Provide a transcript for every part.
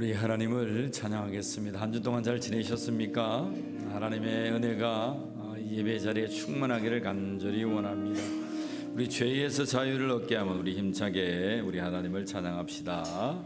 우리 하나님을 찬양하겠습니다. 한 주 동안 잘 지내셨습니까? 하나님의 은혜가 예배 자리에 충만하기를 간절히 원합니다. 우리 죄에서 자유를 얻게 하면 우리 힘차게 우리 하나님을 찬양합시다.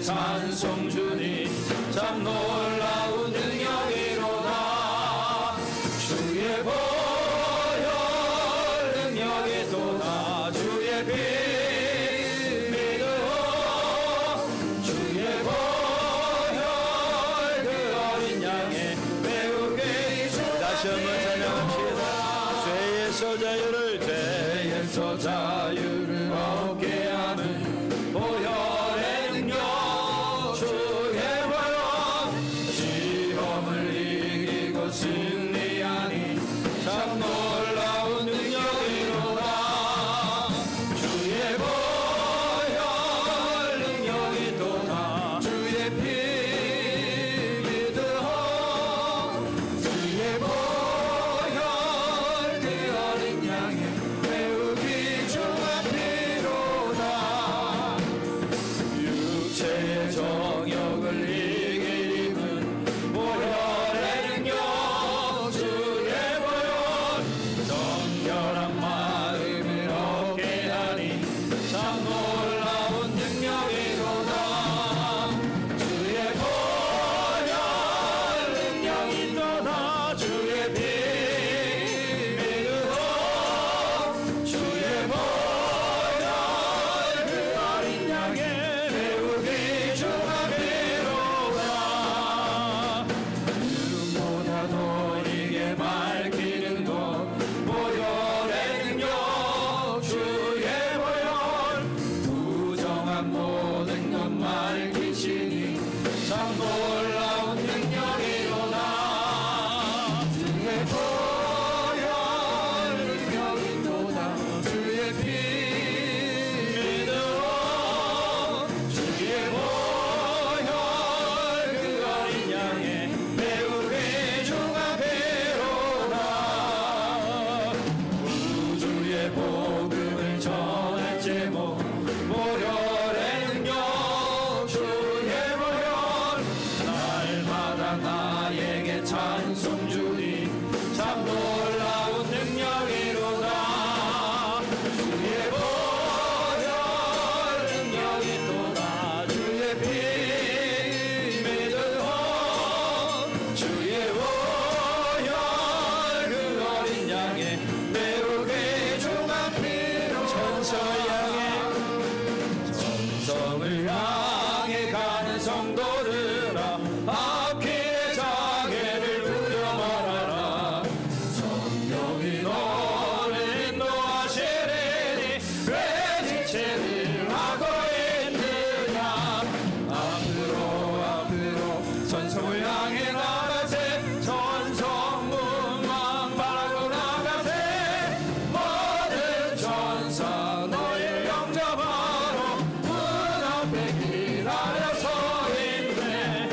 찬송 주니 참 놀라운 능력이로다. 주의 보혈 능력이 도다. 주의 피 믿어 주의 보혈 그 어린 양의 매우 귀히 주다. 다시 한번 찬양합시다. 죄에서 자유를 얻게 하는 보혈 천성을 향해 가는 성도들아 앞길의 장애를 두려 말아라. 성령이 너를 인도하시리니 왜 지체를 하고 있느냐. 앞으로 천성을 향해 나가세. 천성문만 바라고 나가세. 모든 천사 너를 영접하러 문 앞에 기다려 서 있네.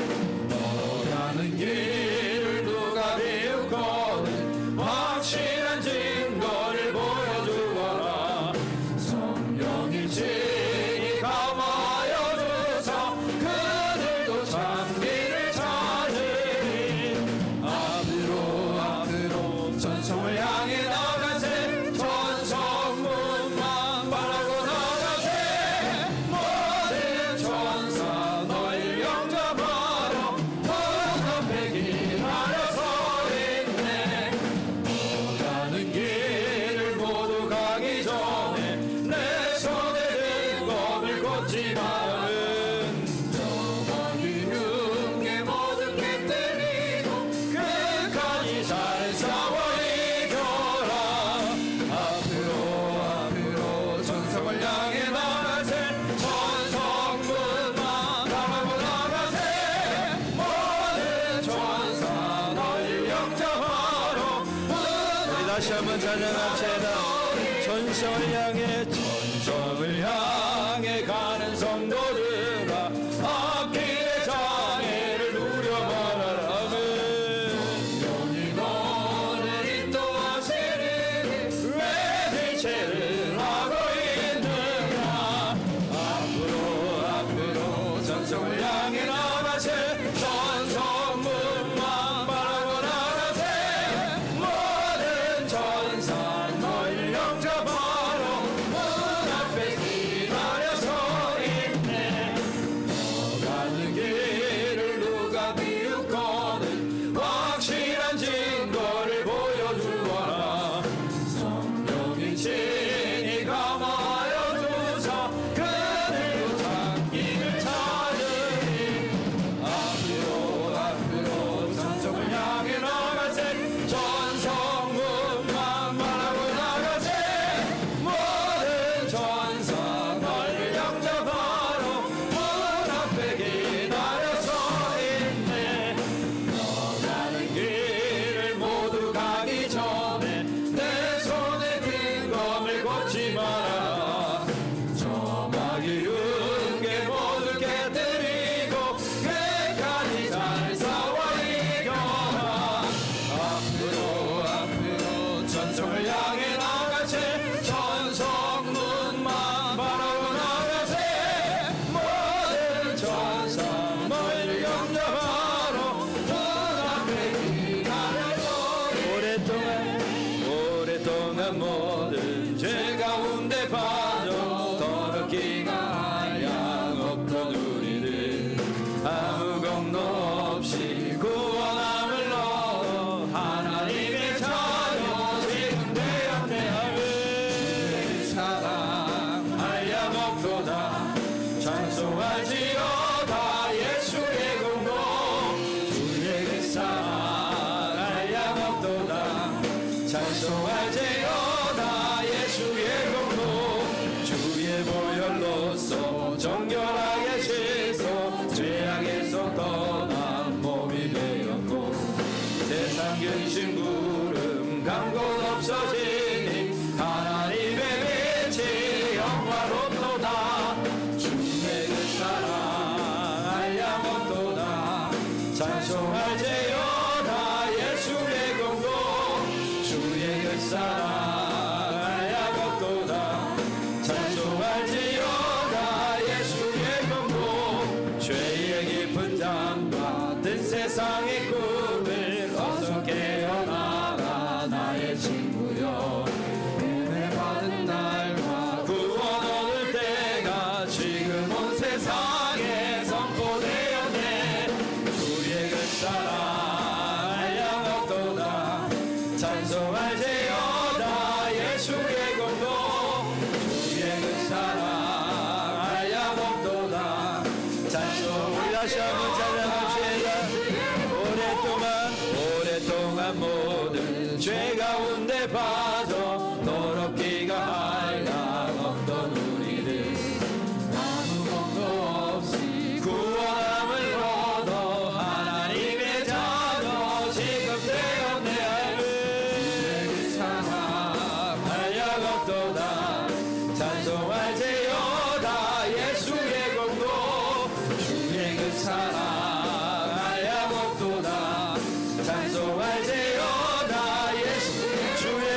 너라는 길을 누가 비웃거든 확실한 증거를 보여주어라. 성령이 진히 감하여 주사 그들도 참기를 찾으리. 앞으로 천성을 향해 나가세. 천성문만 바라고 나가세. 모든 천사 너를 영접하러 문 앞에 기다려 서 있네. 너가는 길을 모두 가기 전에 내 손에 든 검을 꽂지 마은. 저 멀리 흉계 모든 깨뜨리고 끝까지 잘 싸워 이겨라. 앞으로 천성을 향해 나가세. 천성문만 바라고 나가세. 모든 천사 너를 영접하러 우리 다시 한번 찬양합시다. 천성을 향해 천성을 향해 가는 성도들아 앞길의 장애를 누려 말아라. 성령이 너를 인도하시리니 왜 지체를 하고 있느냐. 앞으로 천성을 향해 나가세. 천성문만 바라고 나가세. 모든 천사 너를 영접하러 문 앞에 기다려 서 있네. 너가는 길을 누가 비웃거든 확실한 증거를 보여주어라. 성령이 진히 감하여 주사 그들도 참기를 찾으리. 앞으로 천성을 향해 나가세. 천성문만 바라고 나가세. 모든 천사 너를 영접하러 문 앞에 기다려 서 있네. 너가는 길을 모두 가기 전에 내 손에 든 검을 꽂지 마라. 저마기 흉계 모두 깨뜨리고 끝까지 잘 싸워 이겨라. 앞으로 천성을 향해 나가세. 천성문만 바라고 나가세. 모든 천사 너를 영접하러 문 앞에 기다려서 오랫동안 모든 죄 가운데 빠져 더럽기가 하양없던 우리를 아무 공로 없이 구원함을 얻어 하나님의 자녀 지금 되었네. 아멘. 사랑할 양 없도다 찬송하지어다 예수의 공로. 주의 그 사랑할 양 없도다 찬송하지어다 예수의 공로. 주의 보혈로서 정결하게 씻어 죄악에서 떠난 몸이 되었고 세상 근심 구름 감고 없어지니 하나님의 빛이 영화롭도다. 주의 그 사랑 양 없도다 찬송하지어다 예수의 공로. 주의 그 사랑 양 없도다 찬송하지어다 예수의 공로. 죄의 깊은 잠 같은 세상의 꿈을 어서 깨어나라 나의 친구여. 은혜 받은 날과 구원 얻을 때가 지금 온 세상에 선포되었네. 주의 그 사랑 양 없도다 찬송하지어다 예수의 공로. 주의 그 사랑 양 없도다 다시 한번 찬양합시다. 오랫동안 모든 죄 가운데 빠져 더럽기가 한량없던 우리를 아무것도 없이 구원함을 얻어 하나님의 자녀 지급되었네. 그 사랑 한량없도다 찬송할지어다 예수의 공로 주의 그 사랑 한량없도다 찬송할지어다 예수 주의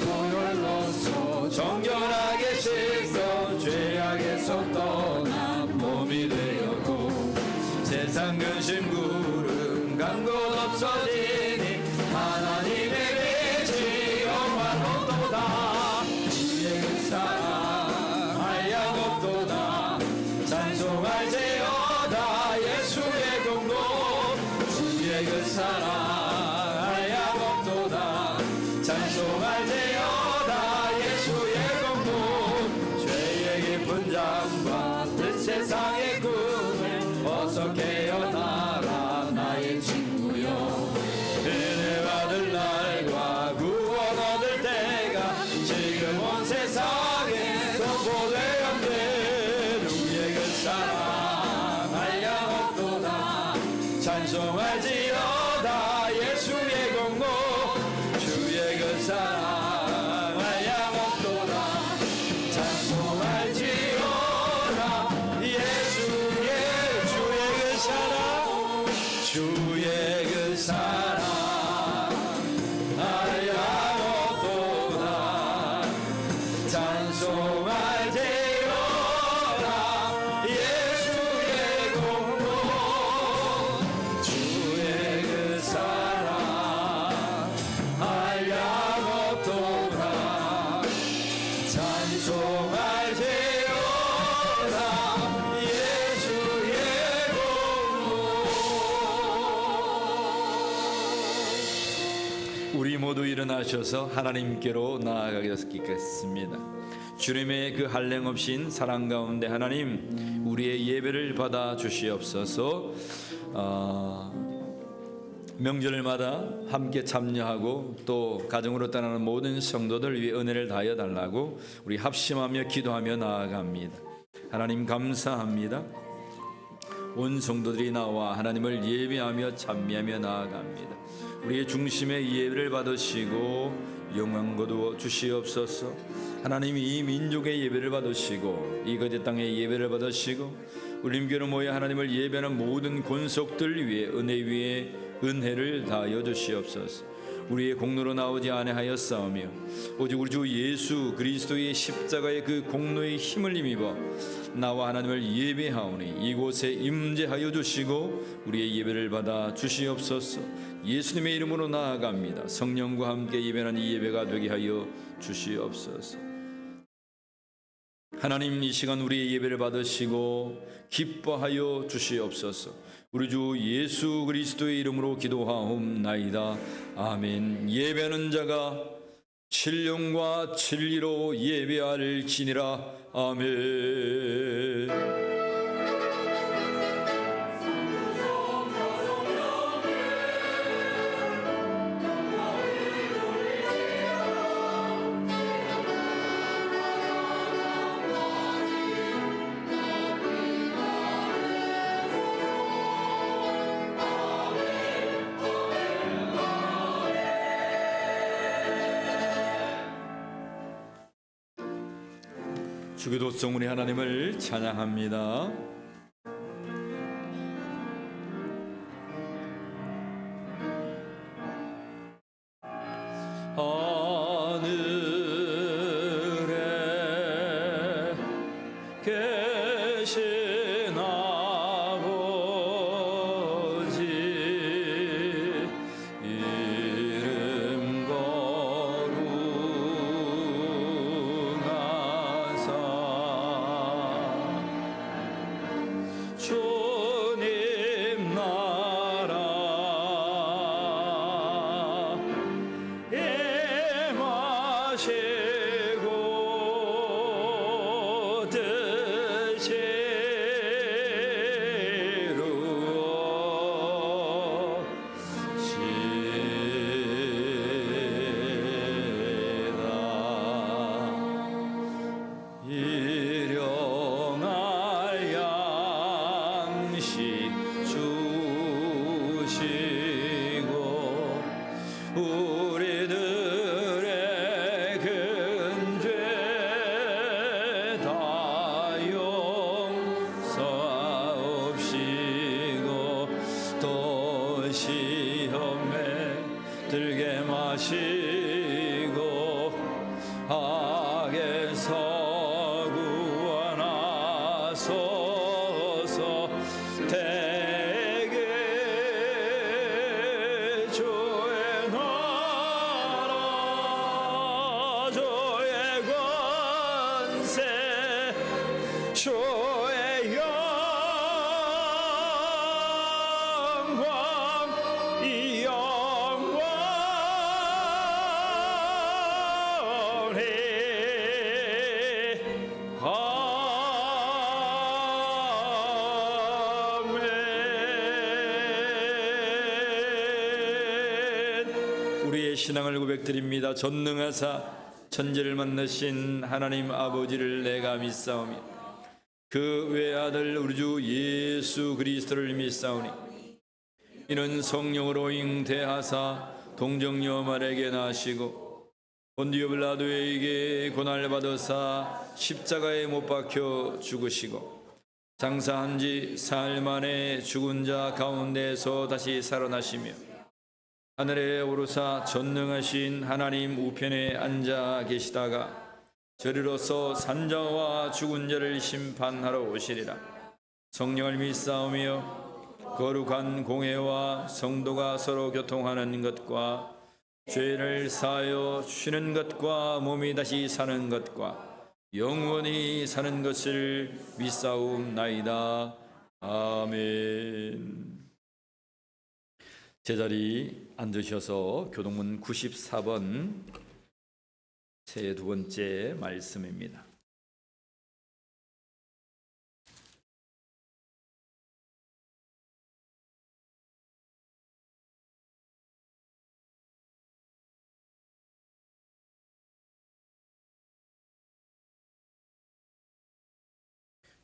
보혈로서 정결하게 씻어 죄악에서 떠난 몸이 되었고 세상 근심 구름 간 곳 없어지니 하나님의 빛이 영원하도다. 주의 그 사랑 한량없도다 찬송할지어다 예수의 공로 주의 그 사랑 한량없도다 찬송할지어다 예수의 공로 죄의 깊은 잠과 뜻 세상의 꿈을 어서 깨어나라 나의 친구여. 은혜 받을 날과 구원 얻을 때가 지금 온 세상에 선포되었네. 주의 그 사랑 한량없도다 찬송할지어다 예수의 공로 주의 그 사랑 한량없도다 찬송할지어다 예수의 주의 그 사랑 주의 그 사랑 한량없도다 찬송할지어다 예수의 공로 주의 그 사랑 한량없도다 찬송할지어다 예수의 공로. 우리 모두 일어나셔서 하나님께로 나아가겠습니다. 주님의 그 한량없인 사랑 가운데 하나님 우리의 예배를 받아 주시옵소서. 명절마다 함께 참여하고 또 가정으로 떠나는 모든 성도들 위해 은혜를 다하여 달라고 우리 합심하며 기도하며 나아갑니다. 하나님 감사합니다. 온 성도들이 나와 하나님을 예배하며 찬미하며 나아갑니다. 우리의 중심의 예배를 받으시고 영광 거두어 주시옵소서. 하나님 이 민족의 예배를 받으시고 이 거제 땅의 예배를 받으시고 울림교로 모여 하나님을 예배하는 모든 권속들 위에 은혜 위에 은혜를 다하여 주시옵소서. 우리의 공로로 나오지 아니하였사오며 오직 우리 주 예수 그리스도의 십자가의 그 공로의 힘을 힘입어 나와 하나님을 예배하오니 이곳에 임재하여 주시고 우리의 예배를 받아 주시옵소서. 예수님의 이름으로 나아갑니다. 성령과 함께 예배하는 이 예배가 되게 하여 주시옵소서. 하나님 이 시간 우리의 예배를 받으시고 기뻐하여 주시옵소서. 우리 주 예수 그리스도의 이름으로 기도하옵나이다. 아멘. 예배하는 자가 신령과 진리로 예배할지니라. 아멘. 주기도성 우리 하나님을 찬양합니다. 하늘에 계신 아버지 이름 거룩하사 주님 나라 임하시고 뜻이 하소서. 대개 주의 나라 주의 권세 주의 영광 이 영원히 아멘. 우리의 신앙을 고백드립니다. 전능하사 천지를 만드신 하나님 아버지를 내가 믿사오며 그 외아들 우리 주 예수 그리스도를 믿사오니 이는 성령으로 잉태하사 동정녀 마리아에게 나시고 본디오 빌라도에게 고난을 받으사 십자가에 못 박혀 죽으시고 장사한 지 사흘 만에 죽은 자 가운데서 다시 살아나시며 하늘에 오르사 전능하신 하나님 우편에 앉아 계시다가 저리로서 산자와 죽은 자를 심판하러 오시리라. 성령을 믿사오며 거룩한 공회와 성도가 서로 교통하는 것과 죄를 사하여 주시는 것과 몸이 다시 사는 것과 영원히 사는 것을 믿사옵나이다. 아멘. 제자리 앉으셔서 교동문 94번 제 두 번째 말씀입니다.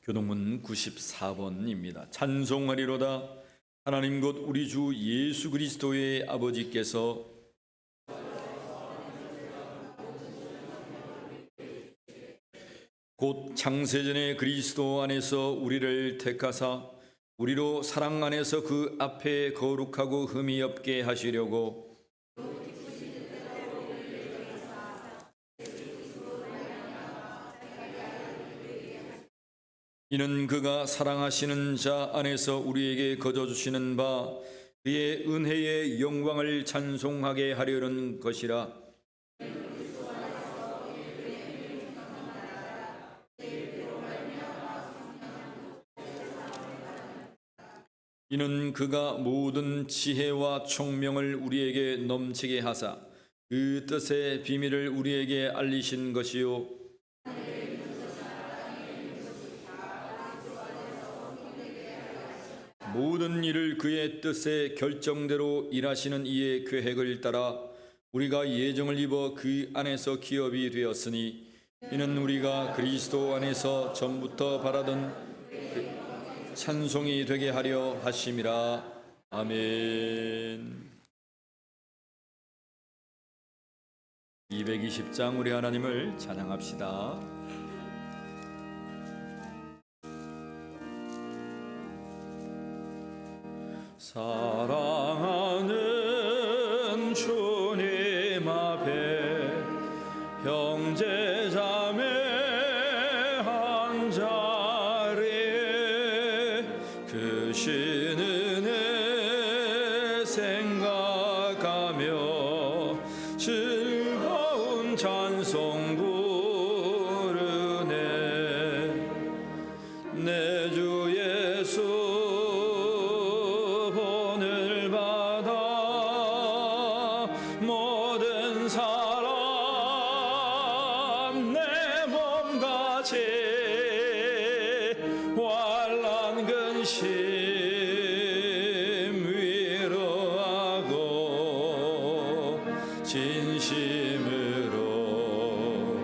교동문 94번입니다. 찬송하리로다. 하나님 곧 우리 주 예수 그리스도의 아버지께서 곧 창세전에 그리스도 안에서 우리를 택하사 우리로 사랑 안에서 그 앞에 거룩하고 흠이 없게 하시려고 이는 그가 사랑하시는 자 안에서 우리에게 거저 주시는 바 그의 은혜의 영광을 찬송하게 하려는 것이라. 이는 그가 모든 지혜와 총명을 우리에게 넘치게 하사 그 뜻의 비밀을 우리에게 알리신 것이요 모든 일을 그의 뜻의 결정대로 일하시는 이의 계획을 따라 우리가 예정을 입어 그 안에서 기업이 되었으니 이는 우리가 그리스도 안에서 전부터 바라던 찬송이 되게 하려 하심이라. 아멘. 220장 우리 하나님을 찬양합시다. 사랑하는 주님 앞에 형제 자매 한 자리에 그 신은혜 생각하며 즐거운 찬송 부르네. 내 주 예수 진심으로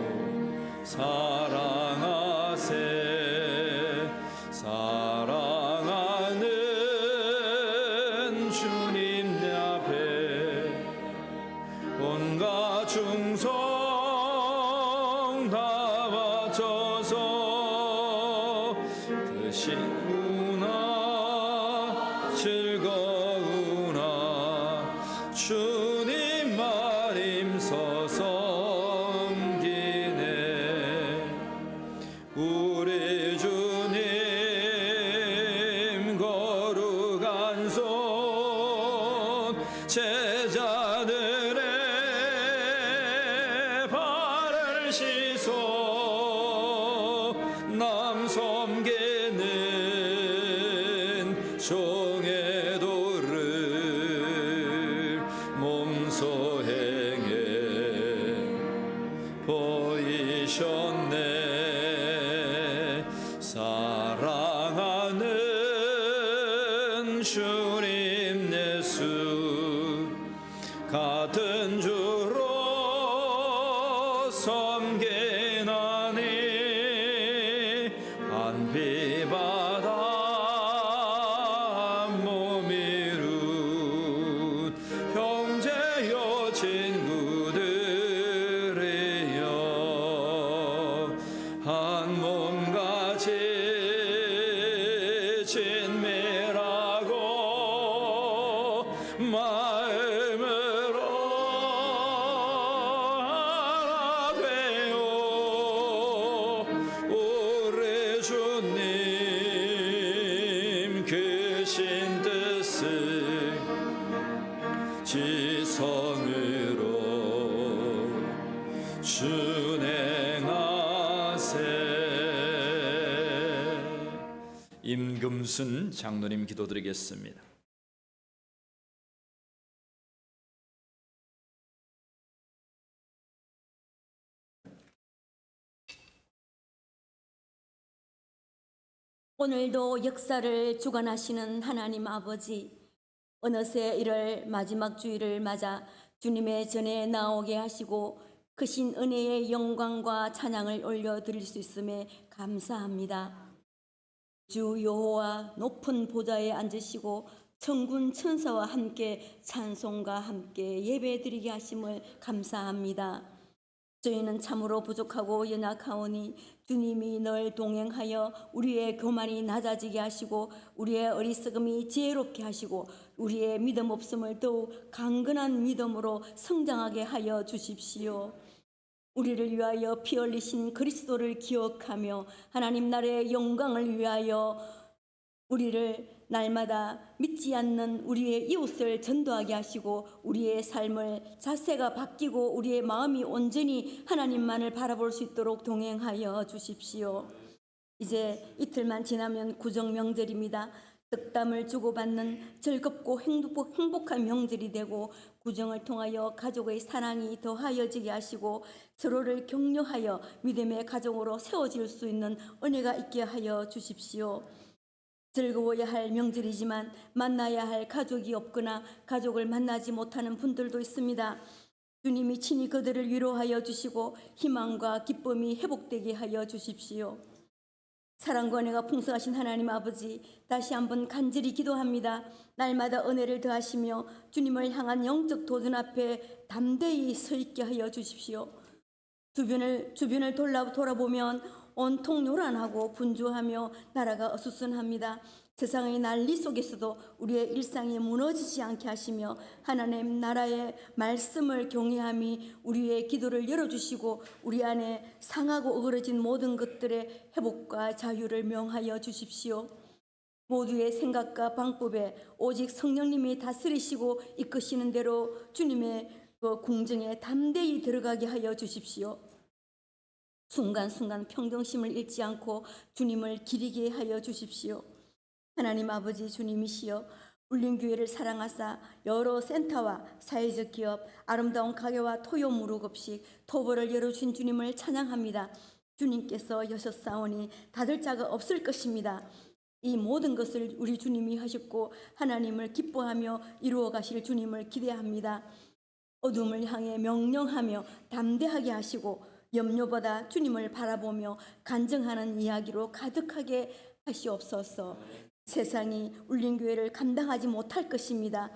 사랑하세. 사랑하는 주님 내 앞에 온갖 충성 다 바쳐서 드시구나 즐거우나 주님 말임 서서 섬기네. 우리 주님 이제는 종의 도를 몸소 행해 보이셨네. 사랑하는 주님 예수 같은 주로 섬기나니 안비바다 몸 이룬 형제여 친구들이여 한 몸같이 친밀하고 마음으로 하나 되어 우리 주님 크신 뜻을 지성으로 준행하세. 임금순 장로님 기도드리겠습니다. 오늘도 역사를 주관하시는 하나님 아버지, 어느새 이를 마지막 주일을 맞아 주님의 전에 나오게 하시고 크신 은혜의 영광과 찬양을 올려드릴 수 있음에 감사합니다. 주 여호와 높은 보좌에 앉으시고 천군 천사와 함께 찬송과 함께 예배드리게 하심을 감사합니다. 저희는 참으로 부족하고 연약하오니 주님이 늘 동행하여 우리의 교만이 낮아지게 하시고 우리의 어리석음이 지혜롭게 하시고 우리의 믿음 없음을 더욱 강건한 믿음으로 성장하게 하여 주십시오. 우리를 위하여 피 흘리신 그리스도를 기억하며 하나님 나라의 영광을 위하여 우리를 날마다 믿지 않는 우리의 이웃을 전도하게 하시고 우리의 삶을 자세가 바뀌고 우리의 마음이 온전히 하나님만을 바라볼 수 있도록 동행하여 주십시오. 이제 이틀만 지나면 구정 명절입니다. 덕담을 주고받는 즐겁고 행복한 명절이 되고 구정을 통하여 가족의 사랑이 더하여지게 하시고 서로를 격려하여 믿음의 가정으로 세워질 수 있는 은혜가 있게 하여 주십시오. 즐거워야 할 명절이지만 만나야 할 가족이 없거나 가족을 만나지 못하는 분들도 있습니다. 주님이 친히 그들을 위로하여 주시고 희망과 기쁨이 회복되게 하여 주십시오. 사랑과 은혜가 풍성하신 하나님 아버지, 다시 한번 간절히 기도합니다. 날마다 은혜를 더하시며 주님을 향한 영적 도전 앞에 담대히 서 있게 하여 주십시오. 주변을 돌아보면 온통 요란하고 분주하며 나라가 어수선합니다. 세상의 난리 속에서도 우리의 일상이 무너지지 않게 하시며 하나님 나라의 말씀을 경외함이 우리의 기도를 열어주시고 우리 안에 상하고 어그러진 모든 것들의 회복과 자유를 명하여 주십시오. 모두의 생각과 방법에 오직 성령님이 다스리시고 이끄시는 대로 주님의 궁정에 담대히 들어가게 하여 주십시오. 순간순간 평정심을 잃지 않고 주님을 기리게 하여 주십시오. 하나님 아버지, 주님이시여 울림교회를 사랑하사 여러 센터와 사회적 기업, 아름다운 가게와 토요 무릎없이 토벌을 열어주신 주님을 찬양합니다. 주님께서 여셨사오니 닫을 자가 없을 것입니다. 이 모든 것을 우리 주님이 하셨고 하나님을 기뻐하며 이루어 가실 주님을 기대합니다. 어둠을 향해 명령하며 담대하게 하시고 염려보다 주님을 바라보며 간증하는 이야기로 가득하게 하시옵소서. 세상이 울림교회를 감당하지 못할 것입니다.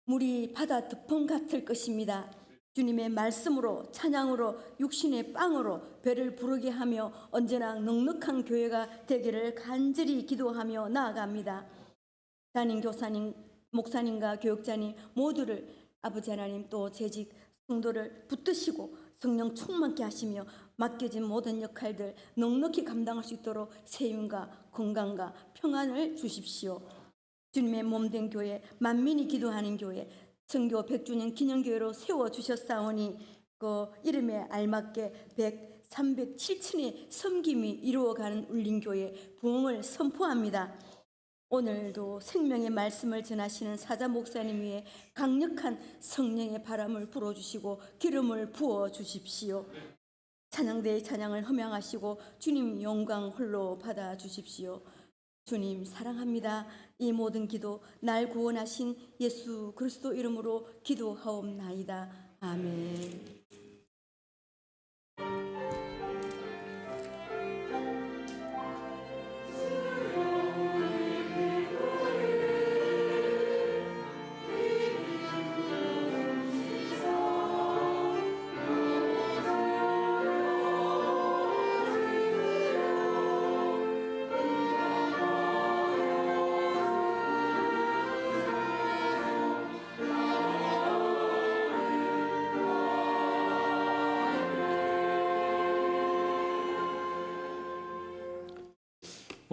물이 바다 덮음 같을 것입니다. 주님의 말씀으로 찬양으로 육신의 빵으로 배를 부르게 하며 언제나 넉넉한 교회가 되기를 간절히 기도하며 나아갑니다. 담임 교사님, 목사님과 교육자님 모두를 아버지 하나님 또 재직 성도를 붙드시고 성령 충만케 하시며 맡겨진 모든 역할들 넉넉히 감당할 수 있도록 세임과 건강과 평안을 주십시오. 주님의 몸된 교회, 만민이 기도하는 교회, 선교 100주년 기념교회로 세워주셨사오니 그 이름에 알맞게 307층의 섬김이 이루어가는 울림교회 부흥을 선포합니다. 오늘도 생명의 말씀을 전하시는 사자 목사님 위에 강력한 성령의 바람을 불어주시고 기름을 부어주십시오. 찬양대의 찬양을 흠양하시고 주님 영광 홀로 받아주십시오. 주님 사랑합니다. 이 모든 기도 날 구원하신 예수 그리스도 이름으로 기도하옵나이다. 아멘.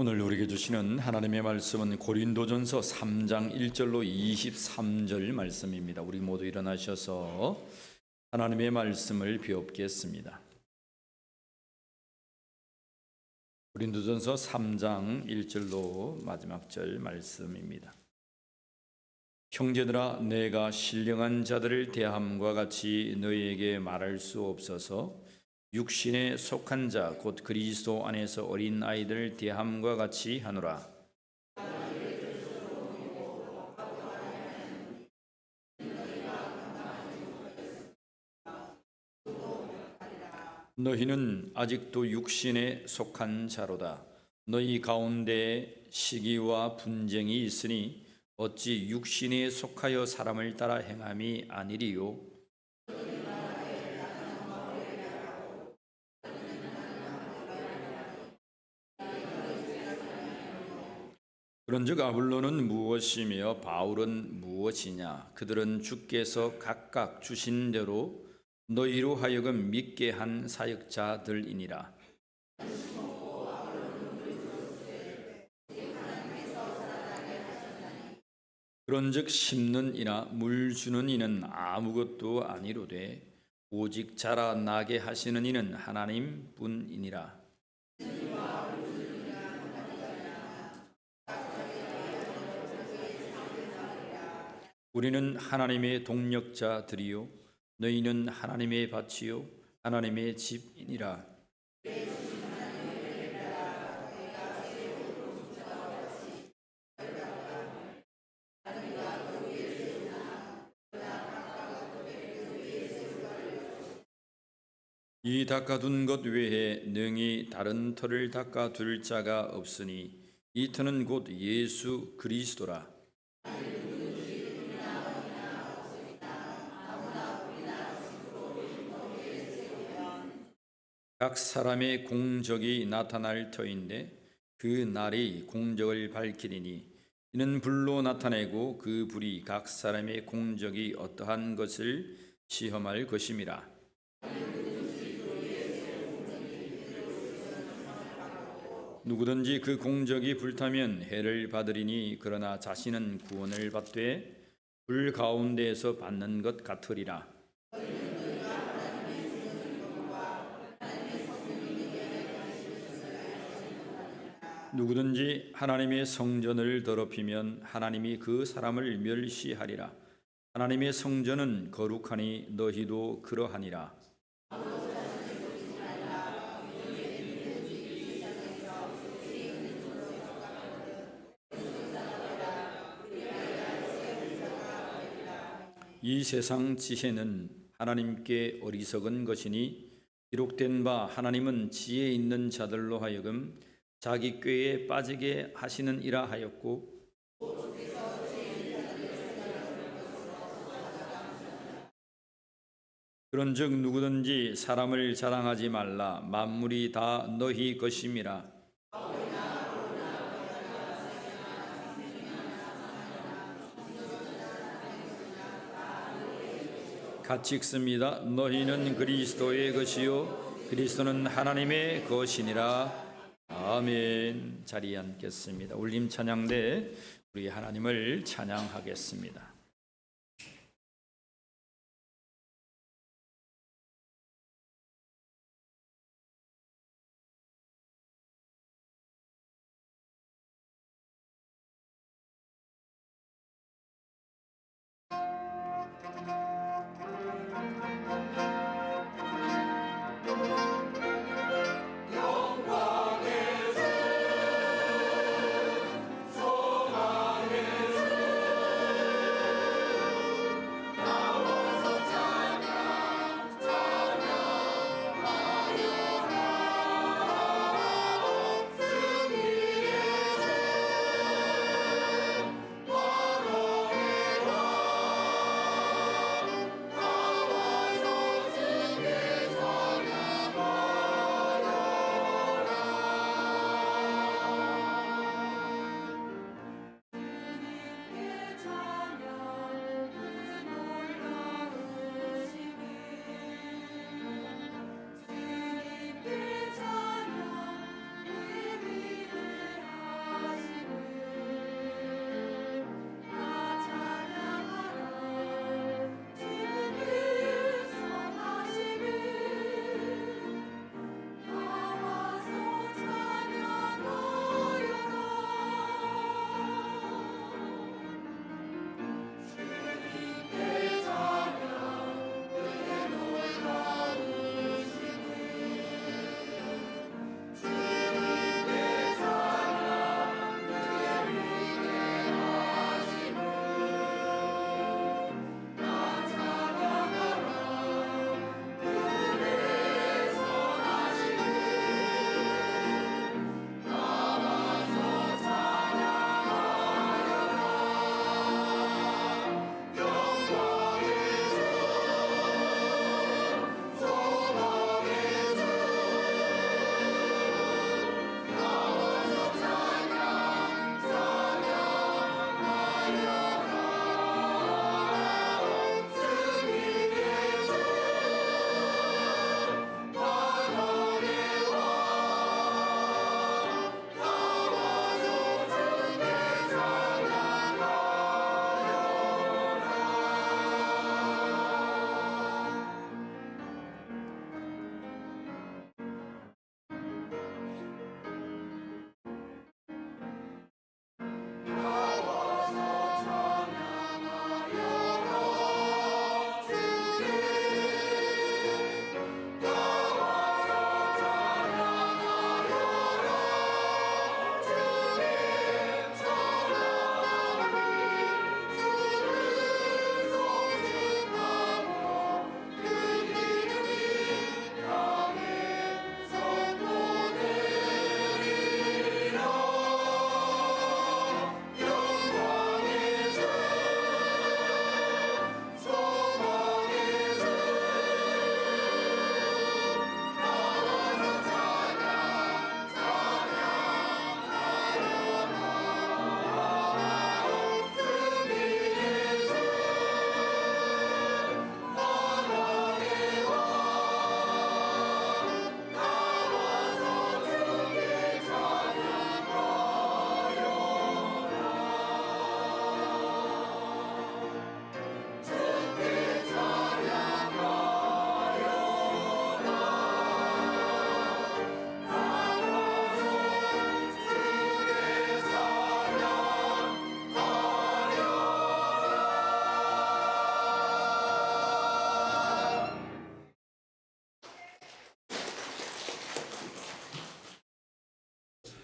오늘 우리에게 주시는 하나님의 말씀은 고린도전서 3장 1절로 23절 말씀입니다. 우리 모두 일어나셔서 하나님의 말씀을 배웁겠습니다. 고린도전서 3장 1절로 마지막 절 말씀입니다. 형제들아, 내가 신령한 자들을 대함과 같이 너희에게 말할 수 없어서 육신에 속한 자 곧 그리스도 안에서 어린 아이들 대함과 같이 하노라. 너희는 아직도 육신에 속한 자로다. 너희 가운데 시기와 분쟁이 있으니 어찌 육신에 속하여 사람을 따라 행함이 아니리요. 그런즉 아볼로는 무엇이며 바울은 무엇이냐? 그들은 주께서 각각 주신 대로 너희로 하여금 믿게 한 사역자들이니라. 그런즉 심는 이나 물 주는 이는 아무것도 아니로되 오직 자라나게 하시는 이는 하나님뿐이니라. 우리는 하나님의 동력자들이요 너희는 하나님의 밭이요 하나님의 집이니라. 이 닦아둔 것 외에 능히 다른 터를 닦아둘 자가 없으니 이 터는 곧 예수 그리스도라. 각 사람의 공적이 나타날 터인데 그 날이 공적을 밝히리니 이는 불로 나타내고 그 불이 각 사람의 공적이 어떠한 것을 시험할 것임이라. 누구든지 그 공적이 불타면 해를 받으리니 그러나 자신은 구원을 받되 불 가운데에서 받는 것 같으리라. 누구든지 하나님의 성전을 더럽히면 하나님이 그 사람을 멸시하리라. 하나님의 성전은 거룩하니 너희도 그러하니라. 이 세상 지혜는 하나님께 어리석은 것이니 기록된 바 하나님은 지혜 있는 자들로 하여금 자기 꾀에 빠지게 하시는 이라 하였고 그런즉 누구든지 사람을 자랑하지 말라. 만물이 다 너희 것임이라. 같이 읽습니다. 너희는 그리스도의 것이요 그리스도는 하나님의 것이니라. 아멘. 자리에 앉겠습니다. 울림 찬양대 우리 하나님을 찬양하겠습니다.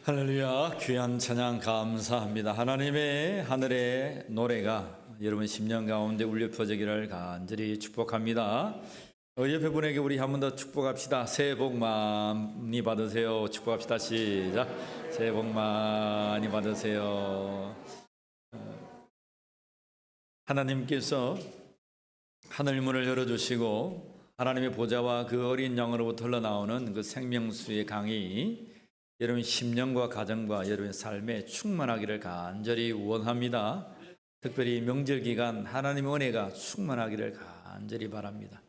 할렐루야, 귀한 찬양 감사합니다. 하나님의 하늘의 노래가 여러분 심령 가운데 울려 퍼지기를 간절히 축복합니다. 옆에 분에게 우리 한 번 더 축복합시다. 새해 복 많이 받으세요. 축복합시다. 시작. 새해 복 많이 받으세요. 하나님께서 하늘문을 열어주시고 하나님의 보좌와 그 어린 양으로부터 흘러나오는 그 생명수의 강이 여러분 심령과 가정과 여러분의 삶에 충만하기를 간절히 원합니다. 특별히 명절 기간 하나님의 은혜가 충만하기를 간절히 바랍니다.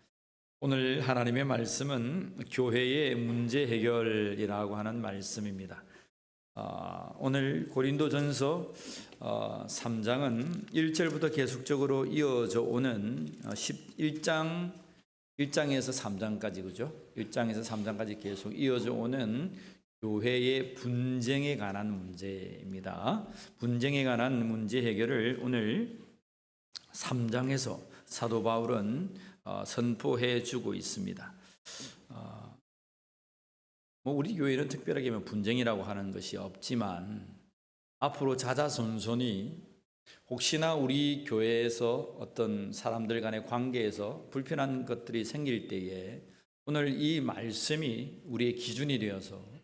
오늘 하나님의 말씀은 교회의 문제 해결이라고 하는 말씀입니다. 오늘 고린도전서 3장은 1절부터 계속적으로 이어져 오는 1장에서 3장까지 그죠? 1장에서 3장까지 계속 이어져 오는 교회의 분쟁에 관한 문제입니다. 분쟁에 관한 문제 해결을 오늘 3장에서 사도 바울은 선포해 주고 있습니다. 우리 교회는 특별하게 분쟁이라고 하는 것이 없지만 앞으로 자자손손이 혹시나 우리 교회에서 어떤 사람들 간의 관계에서 불편한 것들이 생길 때에 오늘 이 말씀이 우리의 기준이 되어서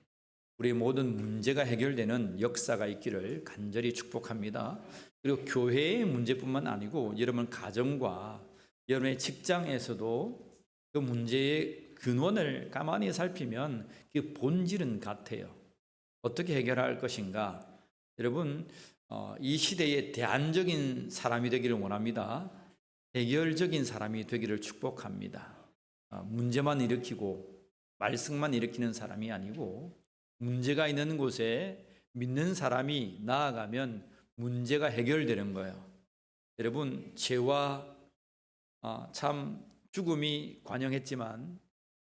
우리의 모든 문제가 해결되는 역사가 있기를 간절히 축복합니다. 그리고 교회의 문제뿐만 아니고 여러분 가정과 여러분의 직장에서도 그 문제의 근원을 가만히 살피면 그 본질은 같아요. 어떻게 해결할 것인가? 여러분 이 시대에 대안적인 사람이 되기를 원합니다. 해결적인 사람이 되기를 축복합니다. 문제만 일으키고 말썽만 일으키는 사람이 아니고 문제가 있는 곳에 믿는 사람이 나아가면 문제가 해결되는 거예요. 여러분 죄와 참 죽음이 관영했지만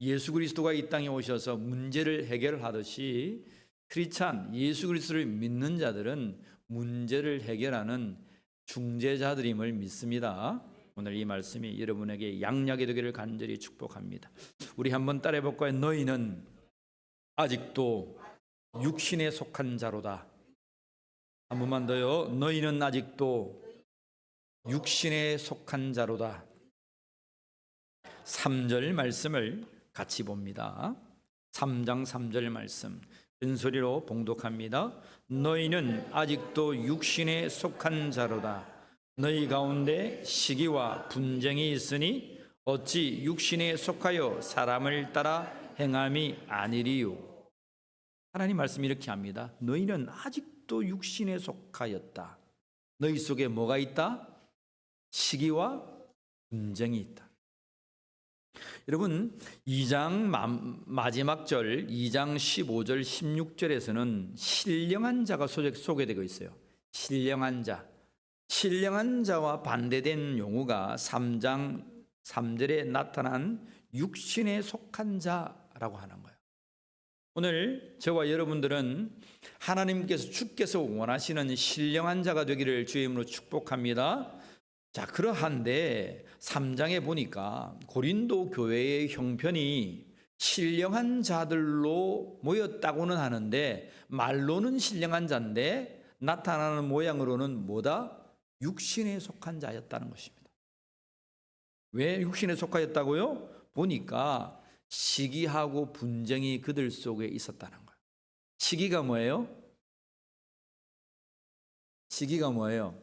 예수 그리스도가 이 땅에 오셔서 문제를 해결하듯이 크리스찬 예수 그리스도를 믿는 자들은 문제를 해결하는 중재자들임을 믿습니다. 오늘 이 말씀이 여러분에게 양약이 되기를 간절히 축복합니다. 우리 한번 따라해 볼까요? 너희는 아직도 육신에 속한 자로다. 한 번만 더요. 너희는 아직도 육신에 속한 자로다. 3절 말씀을 같이 봅니다. 3장 3절 말씀 큰 소리로 봉독합니다. 너희는 아직도 육신에 속한 자로다. 너희 가운데 시기와 분쟁이 있으니 어찌 육신에 속하여 사람을 따라 행함이 아니리요. 하나님 말씀이 이렇게 합니다. 너희는 아직도 육신에 속하였다. 너희 속에 뭐가 있다? 시기와 분쟁이 있다. 여러분 2장 마지막 절 2장 15절 16절에서는 신령한 자가 소개되고 있어요. 신령한 자. 신령한 자와 반대된 용어가 3장 3절에 나타난 육신에 속한 자라고 하는 거예요. 오늘 저와 여러분들은 하나님께서 주께서 원하시는 신령한 자가 되기를 주의 이름으로 축복합니다. 자, 그러한데 3장에 보니까 고린도 교회의 형편이 신령한 자들로 모였다고는 하는데 말로는 신령한 자인데 나타나는 모양으로는 뭐다? 육신에 속한 자였다는 것입니다. 왜 육신에 속하였다고요? 보니까 시기하고 분쟁이 그들 속에 있었다는 거예요. 시기가 뭐예요? 시기가 뭐예요?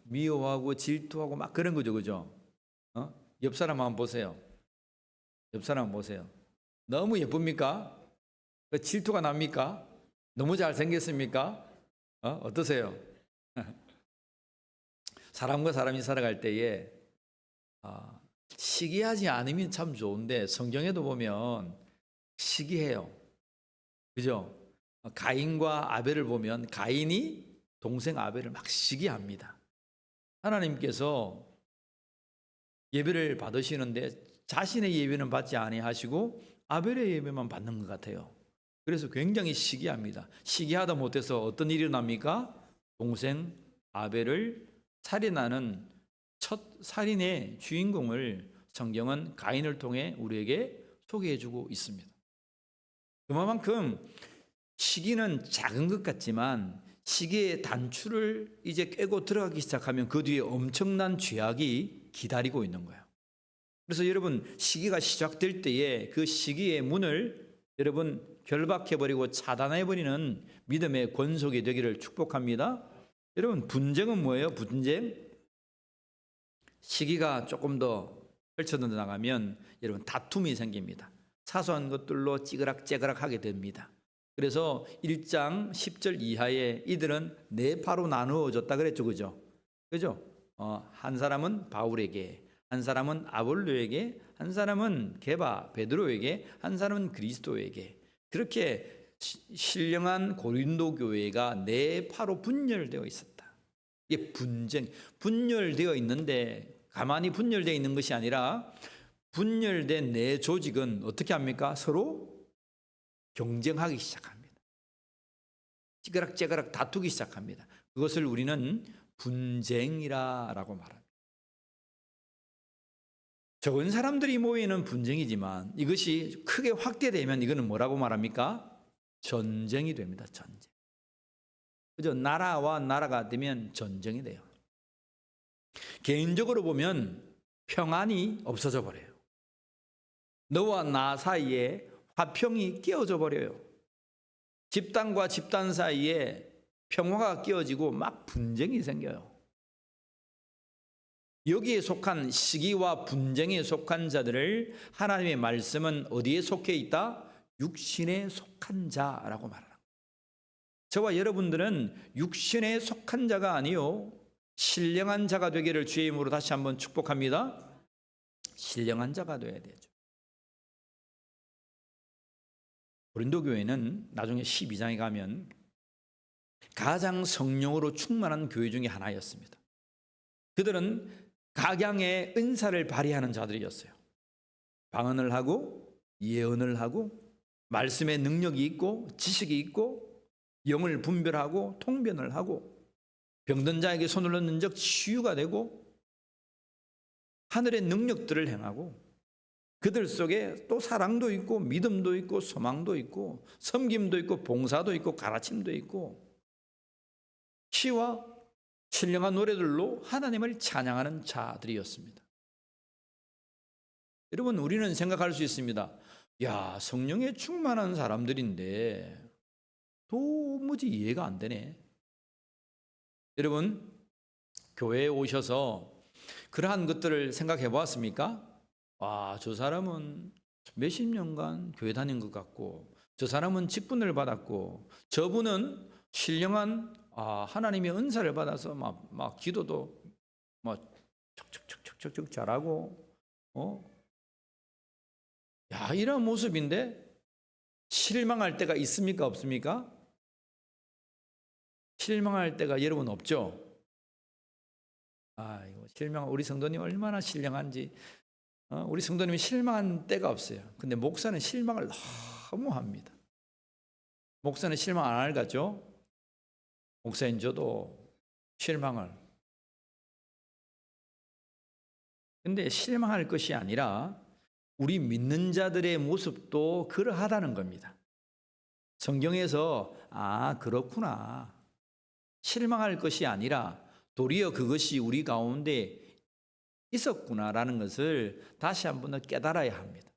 미워하고 질투하고 막 그런 거죠, 그죠? 옆 사람 한번 보세요. 옆 사람 보세요. 너무 예쁩니까? 질투가 납니까? 너무 잘생겼습니까? 어떠세요? 사람과 사람이 살아갈 때에 시기하지 않으면 참 좋은데 성경에도 보면 시기해요. 그죠? 가인과 아벨을 보면 가인이 동생 아벨을 막 시기합니다. 하나님께서 예배를 받으시는데 자신의 예배는 받지 아니하시고 아벨의 예배만 받는 것 같아요. 그래서 굉장히 시기합니다. 시기하다 못해서 어떤 일이 납니까? 동생 아벨을 살인하는 첫 살인의 주인공을 성경은 가인을 통해 우리에게 소개해주고 있습니다. 그만큼 시기는 작은 것 같지만 시기의 단추를 이제 꿰고 들어가기 시작하면 그 뒤에 엄청난 죄악이 기다리고 있는 거예요. 그래서 여러분, 시기가 시작될 때에 그 시기의 문을 여러분 결박해버리고 차단해버리는 믿음의 권속이 되기를 축복합니다. 여러분, 분쟁은 뭐예요? 분쟁? 시기가 조금 더 펼쳐져 나가면 여러분 다툼이 생깁니다. 사소한 것들로 찌그락째그락 하게 됩니다. 그래서 1장 10절 이하에 이들은 네 파로 나누어졌다 그랬죠. 그죠? 한 사람은 바울에게, 한 사람은 아볼로에게, 한 사람은 게바 베드로에게, 한 사람은 그리스도에게. 그렇게 신령한 고린도 교회가 네 파로 분열되어 있었다. 이게 분열되어 있는데 가만히 분열되어 있는 것이 아니라 분열된 네 조직은 어떻게 합니까? 서로 경쟁하기 시작합니다. 찌그락찌그락 다투기 시작합니다. 그것을 우리는 분쟁이라고 말합니다. 적은 사람들이 모이는 분쟁이지만 이것이 크게 확대되면 이거는 뭐라고 말합니까? 전쟁이 됩니다. 전쟁. 그죠? 나라와 나라가 되면 전쟁이 돼요. 개인적으로 보면 평안이 없어져 버려요. 너와 나 사이에 화평이 끼어져 버려요. 집단과 집단 사이에 평화가 끼어지고 막 분쟁이 생겨요. 여기에 속한 시기와 분쟁에 속한 자들을 하나님의 말씀은 어디에 속해 있다? 육신에 속한 자라고 말합니다. 저와 여러분들은 육신에 속한 자가 아니요 신령한 자가 되기를 주의 이름으로 다시 한번 축복합니다. 신령한 자가 되어야 되죠. 고린도 교회는 나중에 12장에 가면 가장 성령으로 충만한 교회 중에 하나였습니다. 그들은 각양의 은사를 발휘하는 자들이었어요. 방언을 하고 예언을 하고 말씀의 능력이 있고 지식이 있고 영을 분별하고 통변을 하고 병든 자에게 손을 얹는 적 치유가 되고 하늘의 능력들을 행하고 그들 속에 또 사랑도 있고 믿음도 있고 소망도 있고 섬김도 있고 봉사도 있고 가르침도 있고 시와 신령한 노래들로 하나님을 찬양하는 자들이었습니다. 여러분, 우리는 생각할 수 있습니다. 야, 성령에 충만한 사람들인데 도무지 이해가 안 되네. 여러분, 교회에 오셔서 그러한 것들을 생각해 보았습니까? 와, 저 사람은 몇십 년간 교회 다닌 것 같고 저 사람은 직분을 받았고 저분은 신령한 하나님의 은사를 받아서 막 기도도 막 척척척척척 잘하고 야, 이런 모습인데 실망할 때가 있습니까? 없습니까? 실망할 때가 여러분 없죠? 이거 우리 성도님 얼마나 신령한지 우리 성도님이 실망한 때가 없어요. 근데 목사는 실망을 너무 합니다. 목사는 실망 안 할 거죠? 목사인 저도 실망을. 근데 실망할 것이 아니라 우리 믿는 자들의 모습도 그러하다는 겁니다. 성경에서 그렇구나. 실망할 것이 아니라 도리어 그것이 우리 가운데 있었구나라는 것을 다시 한번 더 깨달아야 합니다.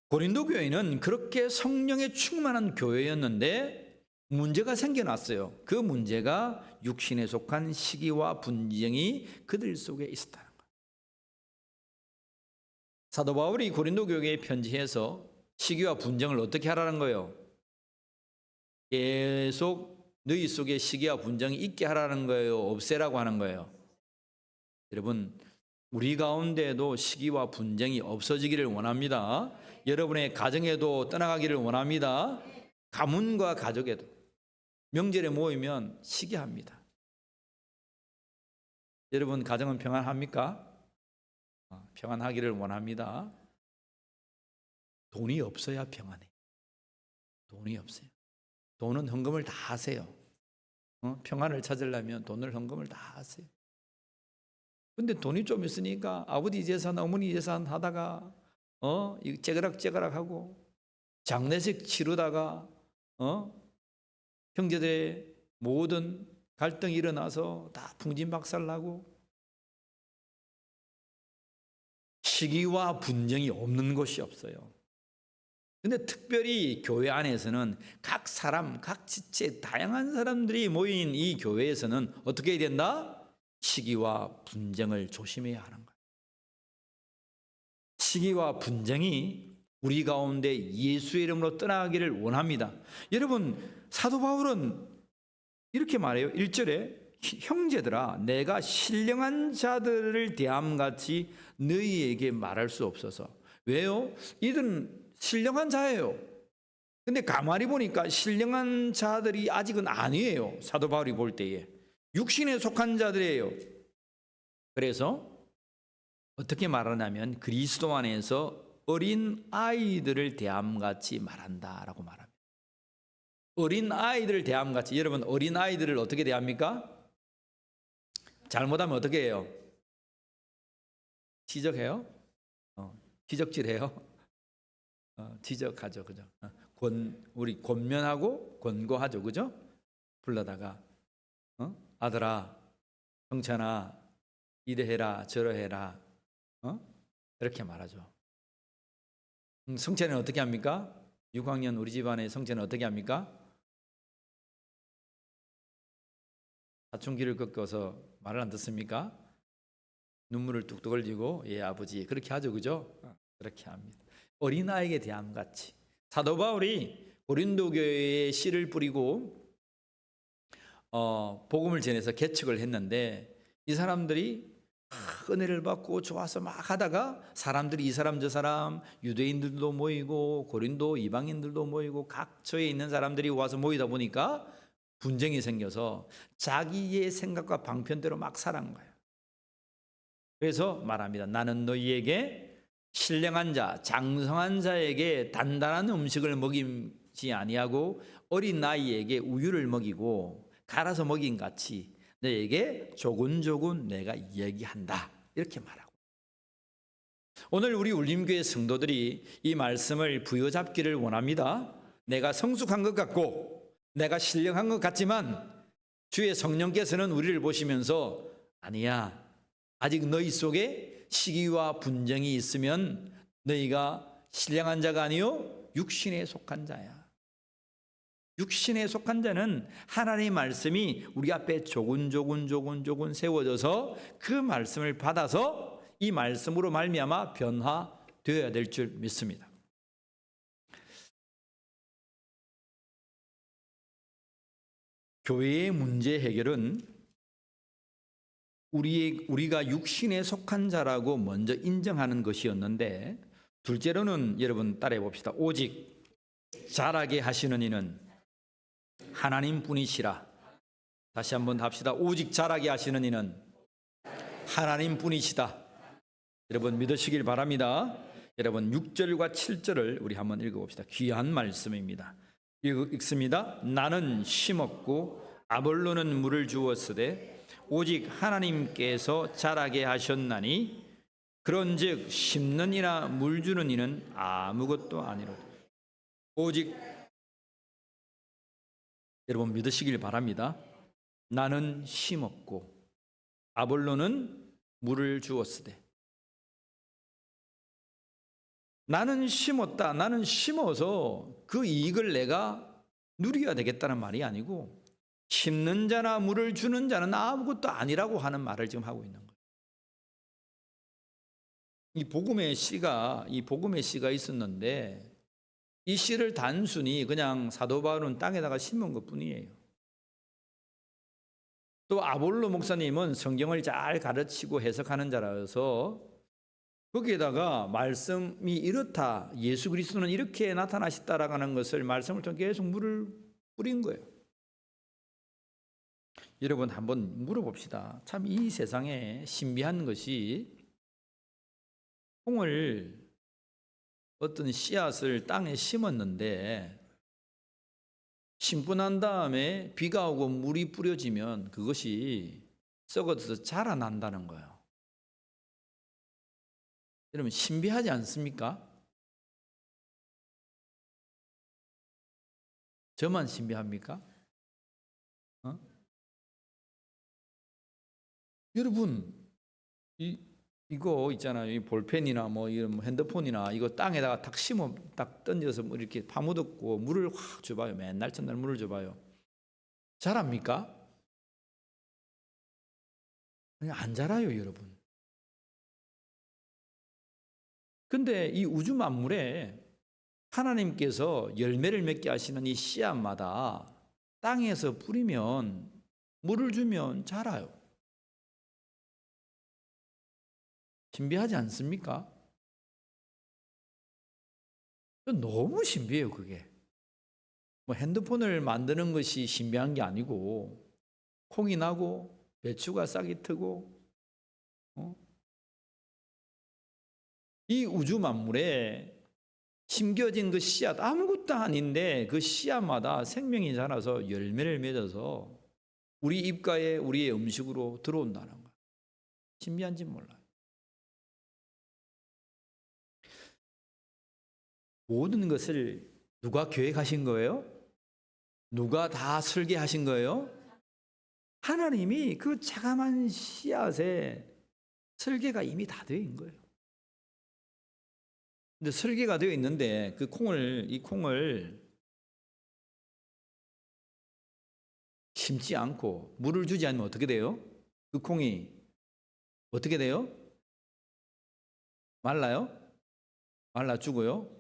고린도 교회는 그렇게 성령에 충만한 교회였는데 문제가 생겨났어요. 그 문제가 육신에 속한 시기와 분쟁이 그들 속에 있었다는 거예요. 사도 바울이 고린도 교회에 편지해서 시기와 분쟁을 어떻게 하라는 거예요? 계속 너희 속에 시기와 분쟁이 있게 하라는 거예요? 없애라고 하는 거예요? 여러분, 우리 가운데에도 시기와 분쟁이 없어지기를 원합니다. 여러분의 가정에도 떠나가기를 원합니다. 가문과 가족에도. 명절에 모이면 시기합니다. 여러분 가정은 평안합니까? 평안하기를 원합니다. 돈이 없어야 평안해. 돈이 없어요. 돈은 헌금을 다 하세요. 평안을 찾으려면 돈을 헌금을 다 하세요. 근데 돈이 좀 있으니까 아버지 재산, 어머니 재산 하다가 째그락째그락하고 장례식 치르다가 형제들의 모든 갈등이 일어나서 다 풍진박살나고 시기와 분쟁이 없는 곳이 없어요. 근데 특별히 교회 안에서는 각 사람, 각 지체, 다양한 사람들이 모인 이 교회에서는 어떻게 해야 된다? 시기와 분쟁을 조심해야 하는 거예요. 시기와 분쟁이 우리 가운데 예수의 이름으로 떠나가기를 원합니다. 여러분, 사도 바울은 이렇게 말해요. 1절에 형제들아, 내가 신령한 자들을 대함같이 너희에게 말할 수 없어서. 왜요? 이들은 신령한 자예요. 근데 가만히 보니까 신령한 자들이 아직은 아니에요. 사도 바울이 볼 때에 육신에 속한 자들이에요. 그래서 어떻게 말하냐면 그리스도 안에서 어린 아이들을 대함같이 말한다라고 말합니다. 어린 아이들을 대함같이. 여러분, 어린 아이들을 어떻게 대합니까? 잘못하면 어떻게 해요? 지적해요? 지적질해요? 지적하죠, 그죠? 우리 권면하고 권고하죠, 그죠? 불러다가 아들아, 성찬아, 이래해라, 저래해라, 이렇게 말하죠. 성찬이는 어떻게 합니까? 6학년 우리 집안의 성찬은 어떻게 합니까? 사춘기를 겪어서 말을 안 듣습니까? 눈물을 뚝뚝 흘리고 예 아버지 그렇게 하죠, 그죠? 그렇게 합니다. 어린아이에게 대함같이. 사도 바울이 고린도 교회에 씨를 뿌리고 복음을 전해서 개척을 했는데 이 사람들이 은혜를 받고 좋아서 막 하다가 사람들이 이 사람 저 사람 유대인들도 모이고 고린도 이방인들도 모이고 각처에 있는 사람들이 와서 모이다 보니까 분쟁이 생겨서 자기의 생각과 방편대로 막 살아간 거예요. 그래서 말합니다. 나는 너희에게 신령한 자, 장성한 자에게 단단한 음식을 먹이지 아니하고 어린 아이에게 우유를 먹이고 갈아서 먹인 같이 너에게 조근조근 내가 얘기한다. 이렇게 말하고. 오늘 우리 울림교회 성도들이 이 말씀을 부여잡기를 원합니다. 내가 성숙한 것 같고 내가 신령한 것 같지만 주의 성령께서는 우리를 보시면서 아니야, 아직 너희 속에 시기와 분쟁이 있으면 너희가 신령한 자가 아니요 육신에 속한 자야. 육신에 속한 자는 하나님의 말씀이 우리 앞에 조근조근 세워져서 그 말씀을 받아서 이 말씀으로 말미암아 변화되어야 될 줄 믿습니다. 교회의 문제 해결은 우리가 육신에 속한 자라고 먼저 인정하는 것이었는데, 둘째로는 여러분 따라해 봅시다. 오직 자라게 하시는 이는 하나님뿐이시라. 다시 한번 합시다. 오직 자라게 하시는 이는 하나님뿐이시다. 여러분 믿으시길 바랍니다. 여러분 6절과 7절을 우리 한번 읽어봅시다. 귀한 말씀입니다. 읽습니다. 나는 심었고 아볼로는 물을 주었으되 오직 하나님께서 자라게 하셨나니 그런즉 심는 이나 물 주는 이는 아무것도 아니로다. 오직 여러분 믿으시길 바랍니다. 나는 심었고 아볼로는 물을 주었으되. 나는 심었다. 나는 심어서 그 이익을 내가 누려야 되겠다는 말이 아니고, 심는 자나 물을 주는 자는 아무것도 아니라고 하는 말을 지금 하고 있는 거예요. 이 복음의 씨가 있었는데 이 씨를 단순히 그냥 사도 바울은 땅에다가 심은 것뿐이에요. 또 아볼로 목사님은 성경을 잘 가르치고 해석하는 자라서 거기에다가 말씀이 이렇다, 예수 그리스도는 이렇게 나타나셨다라는 것을 말씀을 통해 계속 물을 뿌린 거예요. 여러분 한번 물어봅시다. 참 이 세상에 신비한 것이, 콩을 어떤 씨앗을 땅에 심었는데 심고 난 다음에 비가 오고 물이 뿌려지면 그것이 썩어서 자라난다는 거예요. 여러분 신비하지 않습니까? 저만 신비합니까? 여러분, 이거 있잖아요. 이 볼펜이나 뭐 이런 핸드폰이나 이거 땅에다가 탁 심어 딱 던져서 뭐 이렇게 파묻었고 물을 확 줘봐요. 맨날 첫날 물을 줘봐요. 자랍니까? 그냥 안 자라요, 여러분. 근데 이 우주 만물에 하나님께서 열매를 맺게 하시는 이 씨앗마다 땅에서 뿌리면 물을 주면 자라요. 신비하지 않습니까? 너무 신비해요, 그게. 뭐 핸드폰을 만드는 것이 신비한 게 아니고 콩이 나고 배추가 싹이 트고 이 우주 만물에 심겨진 그 씨앗 아무것도 아닌데 그 씨앗마다 생명이 자라서 열매를 맺어서 우리 입가에 우리의 음식으로 들어온다는 거예요. 신비한지 몰라요. 모든 것을 누가 계획하신 거예요? 누가 다 설계하신 거예요? 하나님이 그 자그마한 씨앗에 설계가 이미 다 되어 있는 거예요. 근데 설계가 되어 있는데 이 콩을 심지 않고 물을 주지 않으면 어떻게 돼요? 그 콩이 어떻게 돼요? 말라요? 말라 죽어요?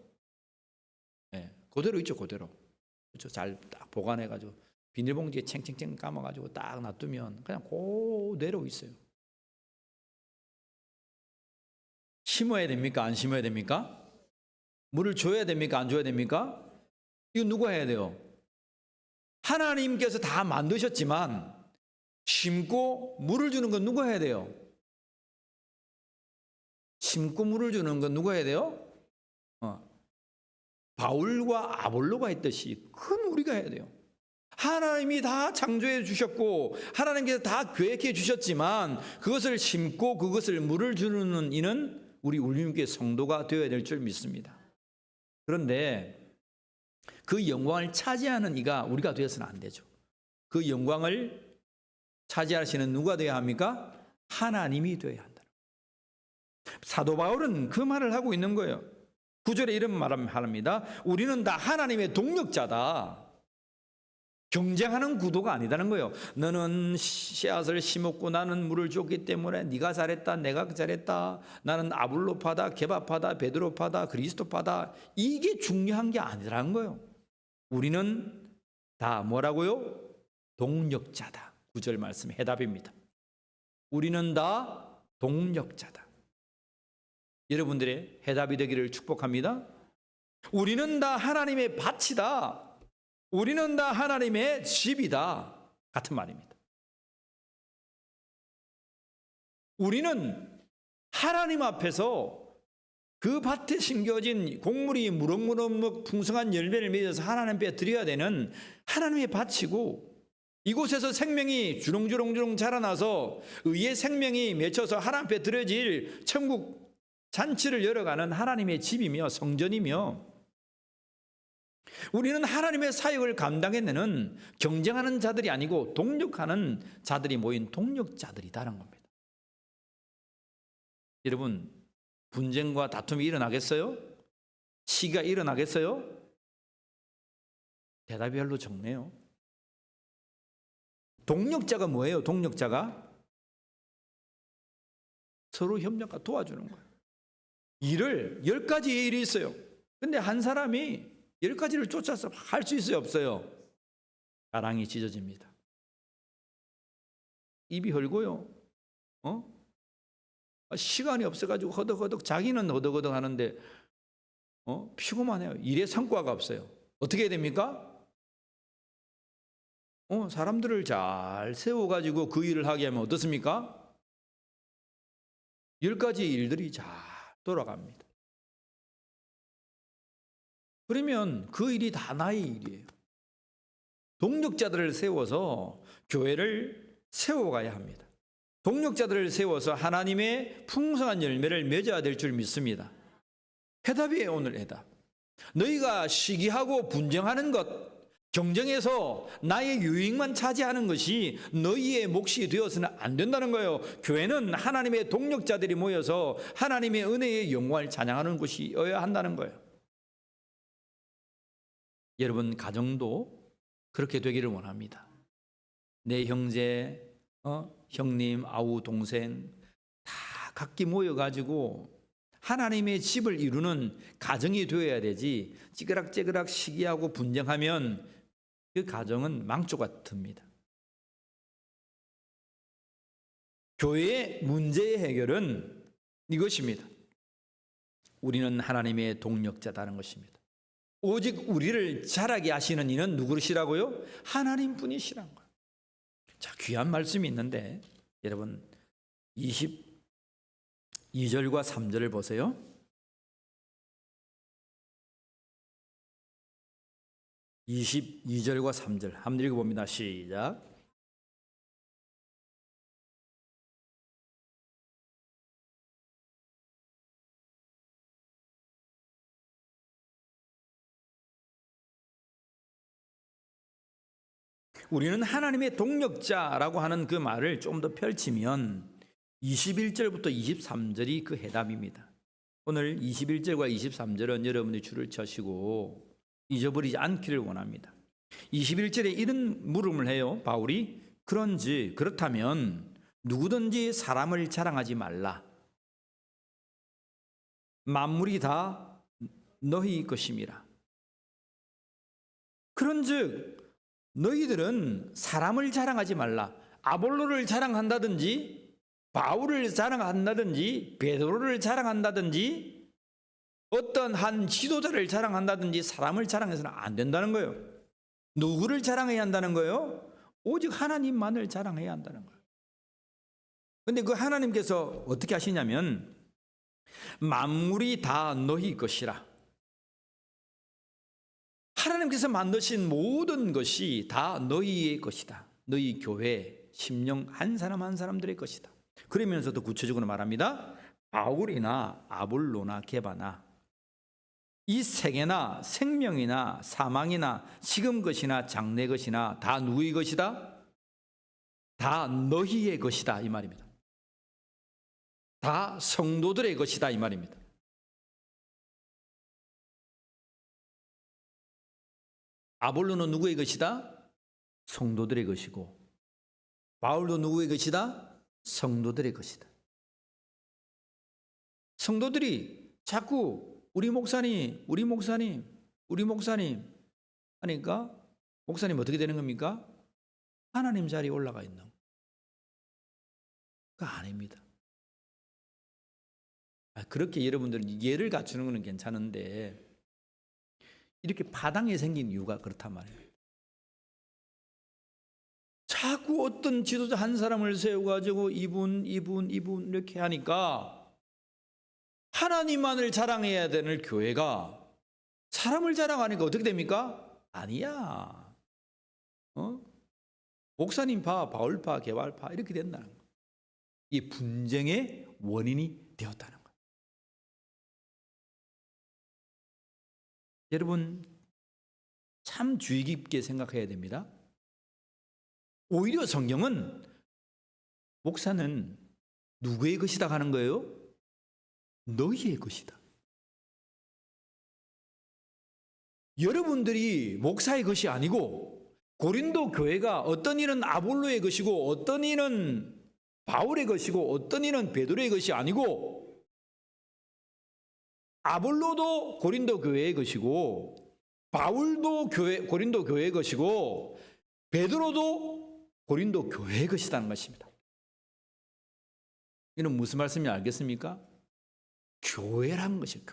네, 그대로 있죠, 그대로. 그렇죠. 잘 딱 보관해가지고 비닐봉지에 챙챙챙 감아가지고 딱 놔두면 그냥 그대로 있어요. 심어야 됩니까? 안 심어야 됩니까? 물을 줘야 됩니까? 안 줘야 됩니까? 이거 누가 해야 돼요? 하나님께서 다 만드셨지만 심고 물을 주는 건 누가 해야 돼요? 심고 물을 주는 건 누가 해야 돼요? 바울과 아볼로가 했듯이 그건 우리가 해야 돼요. 하나님이 다 창조해 주셨고 하나님께서 다 계획해 주셨지만 그것을 심고 그것을 물을 주는 이는 우리 울림교회 성도가 되어야 될 줄 믿습니다. 그런데 그 영광을 차지하는 이가 우리가 되어서는 안 되죠. 그 영광을 차지하시는 누가 되어야 합니까? 하나님이 되어야 한다. 사도 바울은 그 말을 하고 있는 거예요. 9절에 이런 말을 합니다. 우리는 다 하나님의 동력자다. 경쟁하는 구도가 아니다는 거예요. 너는 씨앗을 심었고 나는 물을 줬기 때문에 네가 잘했다, 내가 잘했다, 나는 아볼로파다, 게바파다, 베드로파다, 그리스도파다, 이게 중요한 게 아니라는 거예요. 우리는 다 뭐라고요? 동력자다. 9절 말씀 해답입니다. 우리는 다 동력자다. 여러분들의 해답이 되기를 축복합니다. 우리는 다 하나님의 밭이다. 우리는 다 하나님의 집이다. 같은 말입니다. 우리는 하나님 앞에서 그 밭에 심겨진 곡물이 무럭무럭 풍성한 열매를 맺어서 하나님 앞에 드려야 되는 하나님의 밭이고 이곳에서 생명이 주렁주렁 자라나서 의의 생명이 맺혀서 하나님 앞에 드려질 천국 잔치를 열어가는 하나님의 집이며 성전이며 우리는 하나님의 사역을 감당해내는 경쟁하는 자들이 아니고 동력하는 자들이 모인 동력자들이다라는 겁니다. 여러분, 분쟁과 다툼이 일어나겠어요? 시기가 일어나겠어요? 대답이 별로 적네요. 동력자가 뭐예요? 동력자가 서로 협력과 도와주는 거예요. 일을 10가지의 일이 있어요. 근데 한 사람이 10가지를 쫓아서 할 수 있어요, 없어요? 가랑이 찢어집니다. 입이 헐고요. 시간이 없어가지고 허덕허덕 자기는 허덕허덕 하는데 피곤하네요. 일의 성과가 없어요. 어떻게 해야 됩니까? 사람들을 잘 세워가지고 그 일을 하게 하면 어떻습니까? 10가지 일들이 잘 돌아갑니다. 그러면 그 일이 다 나의 일이에요. 동력자들을 세워서 교회를 세워가야 합니다. 동력자들을 세워서 하나님의 풍성한 열매를 맺어야 될 줄 믿습니다. 해답이에요, 오늘 해답. 너희가 시기하고 분쟁하는 것, 경쟁해서 나의 유익만 차지하는 것이 너희의 몫이 되어서는 안 된다는 거예요. 교회는 하나님의 동력자들이 모여서 하나님의 은혜의 영광을 찬양하는 곳이어야 한다는 거예요. 여러분 가정도 그렇게 되기를 원합니다. 내 형제, 형님, 아우, 동생 다 각기 모여가지고 하나님의 집을 이루는 가정이 되어야 되지, 찌그락찌그락 시기하고 분쟁하면 그 가정은 망조가 듭니다. 교회의 문제의 해결은 이것입니다. 우리는 하나님의 동력자다는 것입니다. 오직 우리를 자라게 하시는 이는 누구시라고요? 하나님 분이시란 거예요. 자, 귀한 말씀이 있는데 여러분 22절과 3절을 보세요. 22절과 3절 한번 읽어봅니다. 시작. 우리는 하나님의 동력자라고 하는 그 말을 좀 더 펼치면 21절부터 23절이 그 해답입니다. 오늘 21절과 23절은 여러분이 줄을 쳐시고 잊어버리지 않기를 원합니다. 21절에 이런 물음을 해요. 바울이 그렇다면 누구든지 사람을 자랑하지 말라. 만물이 다 너희 것임이라. 그런즉 너희들은 사람을 자랑하지 말라. 아볼로를 자랑한다든지 바울을 자랑한다든지 베드로를 자랑한다든지 어떤 한 지도자를 자랑한다든지 사람을 자랑해서는 안 된다는 거예요. 누구를 자랑해야 한다는 거예요? 오직 하나님만을 자랑해야 한다는 거예요. 그런데 그 하나님께서 어떻게 하시냐면 만물이 다 너희 것이라. 하나님께서 만드신 모든 것이 다 너희의 것이다. 너희 교회, 심령 한 사람 한 사람들의 것이다. 그러면서도 구체적으로 말합니다. 바울이나 아볼로나 게바나 이 세계나 생명이나 사망이나 지금 것이나 장래 것이나 다 누구의 것이다? 다 너희의 것이다 이 말입니다. 다 성도들의 것이다 이 말입니다. 아볼로는 누구의 것이다? 성도들의 것이고 바울도 누구의 것이다? 성도들의 것이다. 성도들이 자꾸 우리 목사님 하니까 목사님 어떻게 되는 겁니까? 하나님 자리에 올라가 있는 거. 그거 아닙니다. 그렇게 여러분들은 예를 갖추는 것은 괜찮은데 이렇게 파당이 생긴 이유가 그렇단 말이에요. 자꾸 어떤 지도자 한 사람을 세워가지고 이분 이렇게 하니까 하나님만을 자랑해야 되는 교회가 사람을 자랑하니까 어떻게 됩니까? 아니야. 목사님파, 바울파, 게발파 이렇게 된다는 거예요. 이 분쟁의 원인이 되었다는 거예요. 여러분 참 주의 깊게 생각해야 됩니다. 오히려 성경은 목사는 누구의 것이다 하는 거예요? 너희의 것이다. 여러분들이 목사의 것이 아니고 고린도 교회가 어떤 이는 아볼로의 것이고 어떤 이는 바울의 것이고 어떤 이는 베드로의 것이 아니고 아볼로도 고린도 교회의 것이고 바울도 고린도 교회의 것이고 베드로도 고린도 교회의 것이라는 것입니다. 이는 무슨 말씀인지 알겠습니까? 교회라는 것이에요.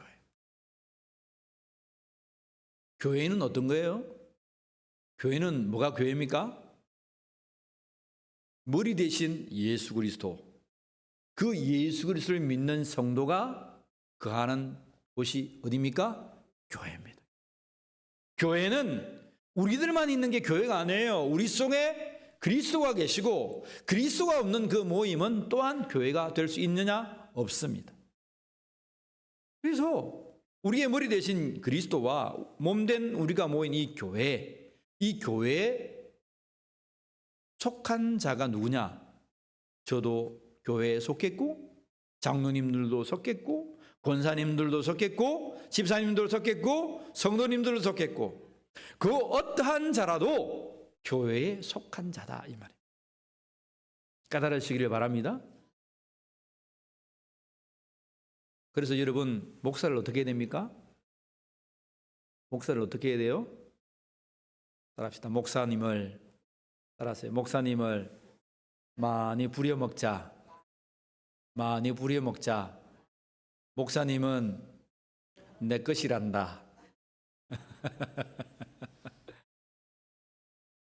교회는 어떤 거예요? 교회는 뭐가 교회입니까? 머리 대신 예수 그리스도, 그 예수 그리스도를 믿는 성도가 거하는 곳이 어디입니까? 교회입니다. 교회는 우리들만 있는 게 교회가 아니에요. 우리 속에 그리스도가 계시고 그리스도가 없는 그 모임은 또한 교회가 될 수 있느냐? 없습니다. 그래서 우리의 머리 대신 그리스도와 몸된 우리가 모인 이 교회, 이 교회에 속한 자가 누구냐? 저도 교회에 속했고, 장로님들도 속했고, 권사님들도 속했고, 집사님들도 속했고, 성도님들도 속했고, 그 어떠한 자라도 교회에 속한 자다, 이 말이에요. 깨달으시기를 바랍니다. 그래서 여러분, 목사를 어떻게 해야 됩니까? 목사를 어떻게 해야 돼요? 따라합시다. 목사님을 따라하세요. 목사님을 많이 부려먹자. 많이 부려먹자. 목사님은 내 것이란다.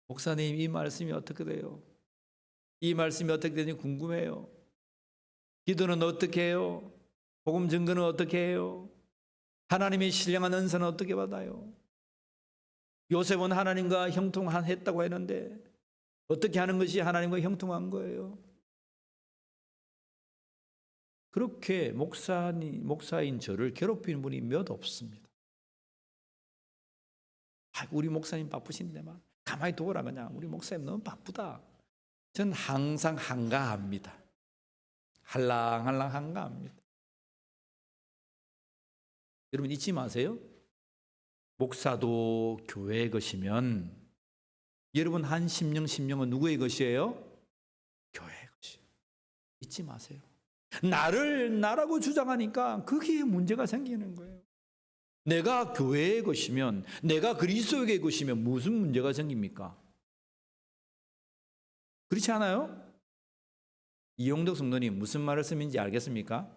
목사님, 이 말씀이 어떻게 돼요? 이 말씀이 어떻게 되는지 궁금해요. 기도는 어떻게 해요? 복음 증거는 어떻게 해요? 하나님의 신령한 은사는 어떻게 받아요? 요셉은 하나님과 형통했다고 했는데 어떻게 하는 것이 하나님과 형통한 거예요? 그렇게 목사인 저를 괴롭히는 분이 몇 없습니다. 우리 목사님 바쁘신데만 가만히 둬라, 그냥. 우리 목사님 너무 바쁘다. 전 항상 한가합니다. 할랑할랑 한가합니다. 여러분 잊지 마세요. 목사도 교회의 것이면 여러분 한 심령은 누구의 것이에요? 교회의 것이에요. 잊지 마세요. 나라고 주장하니까 그게 문제가 생기는 거예요. 내가 교회의 것이면, 내가 그리스도의 것이면 무슨 문제가 생깁니까? 그렇지 않아요? 이용덕 성도님 무슨 말씀인지 알겠습니까?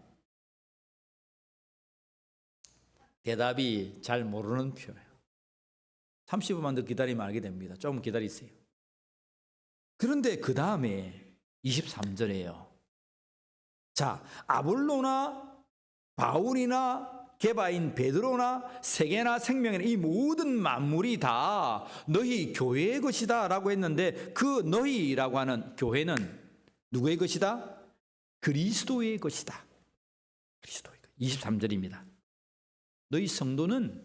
대답이 잘 모르는 표예요. 30분만 더 기다리면 알게 됩니다. 조금 기다리세요. 그런데 그 다음에 23절이에요. 자, 아볼로나 바울이나 게바인 베드로나 세계나 생명이나 이 모든 만물이 다 너희 교회의 것이다 라고 했는데, 그 너희라고 하는 교회는 누구의 것이다? 그리스도의 것이다. 그리스도의 것. 23절입니다. 너희 성도는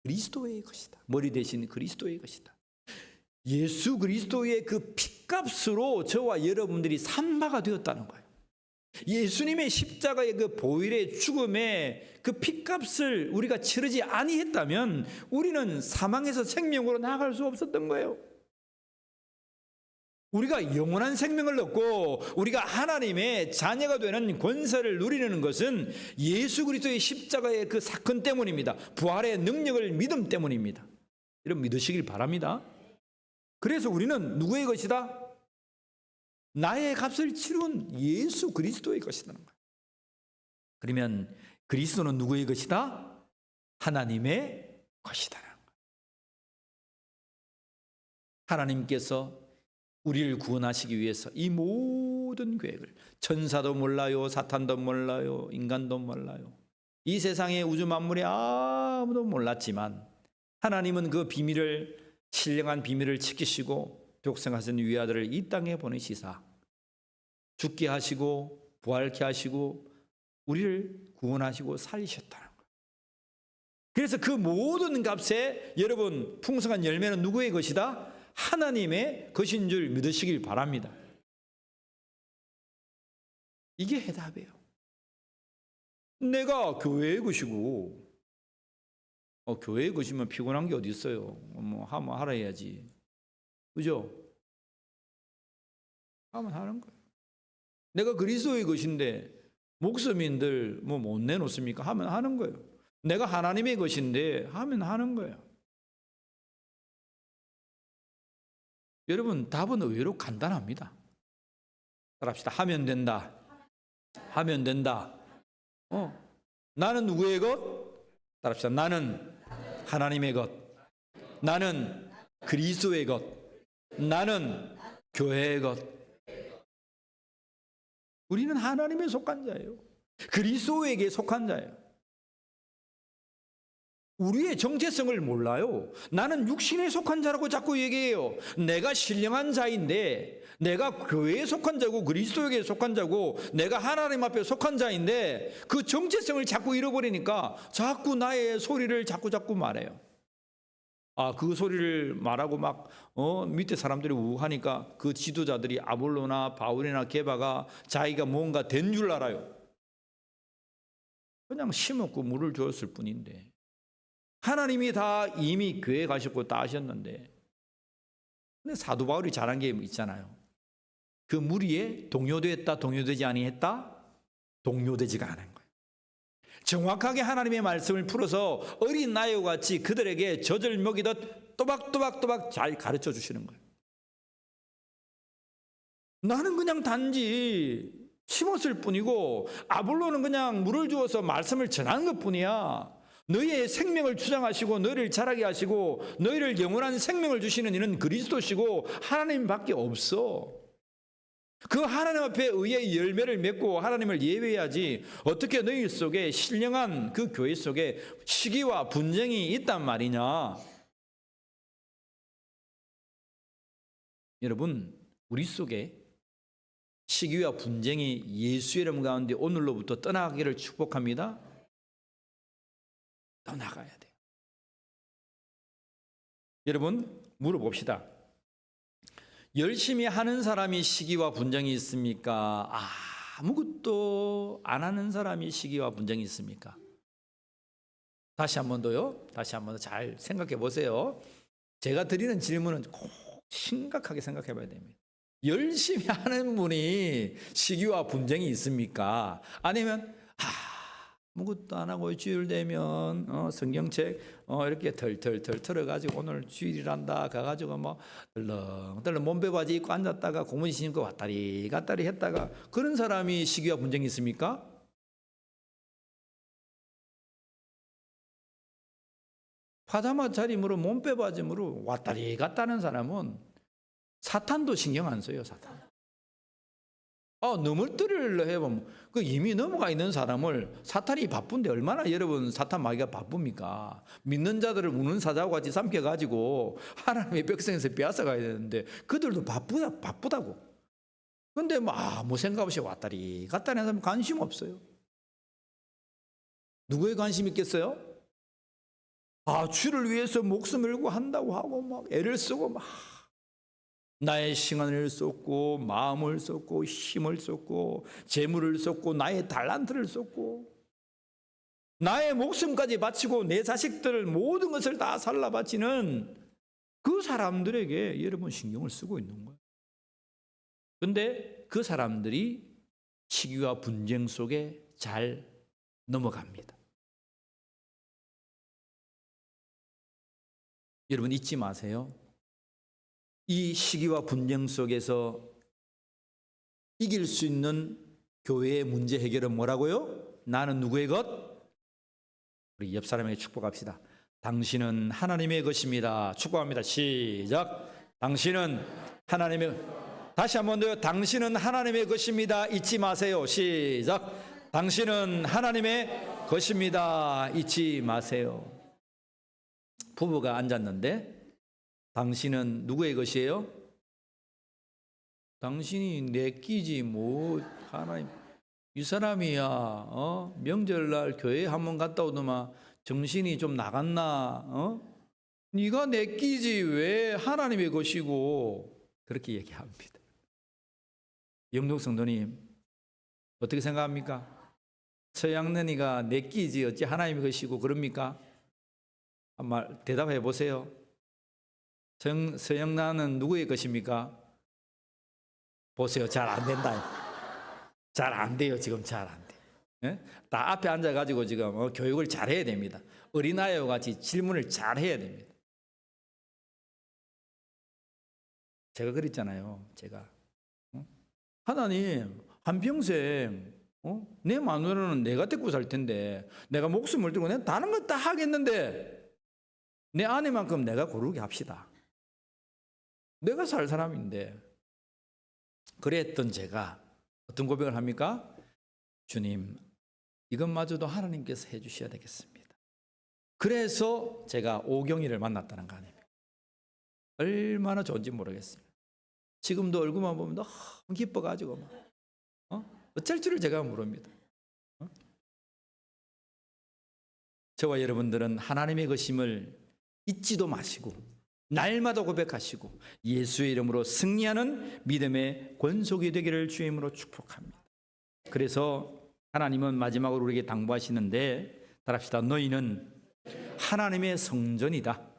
그리스도의 것이다. 머리 대신 그리스도의 것이다. 예수 그리스도의 그 핏값으로 저와 여러분들이 산 바가 되었다는 거예요. 예수님의 십자가의 그 보혈의 죽음에 그 핏값을 우리가 치르지 아니했다면 우리는 사망에서 생명으로 나아갈 수 없었던 거예요. 우리가 영원한 생명을 얻고 우리가 하나님의 자녀가 되는 권세를 누리는 것은 예수 그리스도의 십자가의 그 사건 때문입니다. 부활의 능력을 믿음 때문입니다. 여러분 믿으시길 바랍니다. 그래서 우리는 누구의 것이다? 나의 값을 치룬 예수 그리스도의 것이라는 거예요. 그러면 그리스도는 누구의 것이다? 하나님의 것이다. 하나님께서 우리를 구원하시기 위해서 이 모든 계획을, 천사도 몰라요, 사탄도 몰라요, 인간도 몰라요, 이 세상의 우주 만물이 아무도 몰랐지만 하나님은 그 비밀을, 신령한 비밀을 지키시고 독생하신 위아들을 이 땅에 보내시사 죽게 하시고 부활케 하시고 우리를 구원하시고 살리셨다는 거예요. 그래서 그 모든 값에 여러분 풍성한 열매는 누구의 것이다? 하나님의 것인 줄 믿으시길 바랍니다. 이게 해답이에요. 내가 교회의 것이고, 교회의 것이면 피곤한 게 어디 있어요? 뭐 하면 하라 해야지, 그죠? 하면 하는 거예요. 내가 그리스도의 것인데 목사님들 뭐 못 내놓습니까? 하면 하는 거예요. 내가 하나님의 것인데 하면 하는 거예요. 여러분 답은 의외로 간단합니다. 따라합시다. 하면 된다. 하면 된다. 나는 누구의 것? 따라합시다. 나는 하나님의 것. 나는 그리스도의 것. 나는 교회의 것. 우리는 하나님에 속한 자예요. 그리스도에게 속한 자예요. 우리의 정체성을 몰라요. 나는 육신에 속한 자라고 자꾸 얘기해요. 내가 신령한 자인데, 내가 교회에 속한 자고 그리스도에게 속한 자고 내가 하나님 앞에 속한 자인데 그 정체성을 자꾸 잃어버리니까 자꾸 나의 소리를 자꾸 말해요. 그 소리를 말하고 막 밑에 사람들이 우하니까 그 지도자들이 아볼로나 바울이나 게바가 자기가 뭔가 된 줄 알아요. 그냥 심었고 물을 주었을 뿐인데 하나님이 다 이미 계획하셨고 다 하셨는데, 근데 사도 바울이 잘한 게 있잖아요. 그 무리에 동요됐다 동요되지 아니했다? 동요되지가 않은 거예요. 정확하게 하나님의 말씀을 풀어서 어린 나이와 같이 그들에게 젖을 먹이듯 또박또박 잘 가르쳐 주시는 거예요. 나는 그냥 단지 심었을 뿐이고 아볼로는 그냥 물을 주어서 말씀을 전하는 것뿐이야. 너희의 생명을 주장하시고 너희를 자라게 하시고 너희를 영원한 생명을 주시는 이는 그리스도시고 하나님밖에 없어. 그 하나님 앞에 의의 열매를 맺고 하나님을 예배해야지. 어떻게 너희 속에 신령한 그 교회 속에 시기와 분쟁이 있단 말이냐. 여러분, 우리 속에 시기와 분쟁이 예수의 이름 가운데 오늘로부터 떠나가기를 축복합니다. 떠나가야 돼요. 여러분, 물어봅시다. 열심히 하는 사람이 시기와 분쟁이 있습니까? 아무것도 안 하는 사람이 시기와 분쟁이 있습니까? 다시 한 번 더요. 다시 한 번 더 잘 생각해 보세요. 제가 드리는 질문은 꼭 심각하게 생각해 봐야 됩니다. 열심히 하는 분이 시기와 분쟁이 있습니까? 아니면 아무것도 안 하고 주일 되면 성경책 이렇게 털털 털어가지고 오늘 주일이란다 가가지고 뭐 덜렁덜렁 몸빼바지 입고 앉았다가 고무신 신고 왔다리 갔다리 했다가 그런 사람이 시기와 분쟁이 있습니까? 파자마 차림으로 몸빼바짐으로 왔다리 갔다는 사람은 사탄도 신경 안 써요. 사탄. 넘을뜨리려 해보면 그 이미 넘어가 있는 사람을 사탄이 바쁜데 얼마나 여러분 사탄 마귀가 바쁩니까? 믿는 자들을 우는 사자와 같이 삼켜가지고 하나님의 백성에서 빼앗아가야 되는데 그들도 바쁘다고. 근데 뭐 아무 생각 없이 왔다리 갔다리 하는 사람 관심 없어요. 누구에 관심 있겠어요? 주를 위해서 목숨 걸고 한다고 하고 막 애를 쓰고 막 나의 시간을 쏟고 마음을 쏟고 힘을 쏟고 재물을 쏟고 나의 달란트를 쏟고 나의 목숨까지 바치고 내 자식들을 모든 것을 다 살라 바치는 그 사람들에게 여러분 신경을 쓰고 있는 거예요. 그런데 그 사람들이 시기와 분쟁 속에 잘 넘어갑니다. 여러분 잊지 마세요. 이 시기와 분쟁 속에서 이길 수 있는 교회의 문제 해결은 뭐라고요? 나는 누구의 것? 우리 옆 사람에게 축복합시다. 당신은 하나님의 것입니다. 축복합니다. 시작. 당신은 하나님의, 다시 한 번 더요. 당신은 하나님의 것입니다. 잊지 마세요. 시작. 당신은 하나님의 것입니다. 잊지 마세요. 부부가 앉았는데 당신은 누구의 것이에요? 당신이 내 끼지 뭐 하나님. 이 사람이야 명절날 교회 한번 갔다 오더만 정신이 좀 나갔나? 네가 내 끼지 왜 하나님의 것이고. 그렇게 얘기합니다. 영동 성도님 어떻게 생각합니까? 서양nen이가 내 끼지 어찌 하나님의 것이고 그럽니까? 한번 대답해 보세요. 서영란은 누구의 것입니까? 보세요. 잘 안 된다. 잘 안 돼요. 지금 잘 안 돼. 예? 다 앞에 앉아가지고 지금 교육을 잘 해야 됩니다. 어린아이와 같이 질문을 잘 해야 됩니다. 제가 그랬잖아요. 제가 하나님 한평생 내 마누라는 내가 데리고 살 텐데 내가 목숨을 들고 내가 다른 거 다 하겠는데 내 아내만큼 내가 고르게 합시다. 내가 살 사람인데. 그랬던 제가 어떤 고백을 합니까? 주님, 이것마저도 하나님께서 해주셔야 되겠습니다. 그래서 제가 오경이를 만났다는 거 아닙니까? 얼마나 좋은지 모르겠어요. 지금도 얼굴만 보면 너무 기뻐가지고 어쩔 줄을 제가 모릅니다. 저와 여러분들은 하나님의 것임을 잊지도 마시고 날마다 고백하시고 예수의 이름으로 승리하는 믿음의 권속이 되기를 주의 이름으로 축복합니다. 그래서 하나님은 마지막으로 우리에게 당부하시는데, 따라합시다. 너희는 하나님의 성전이다.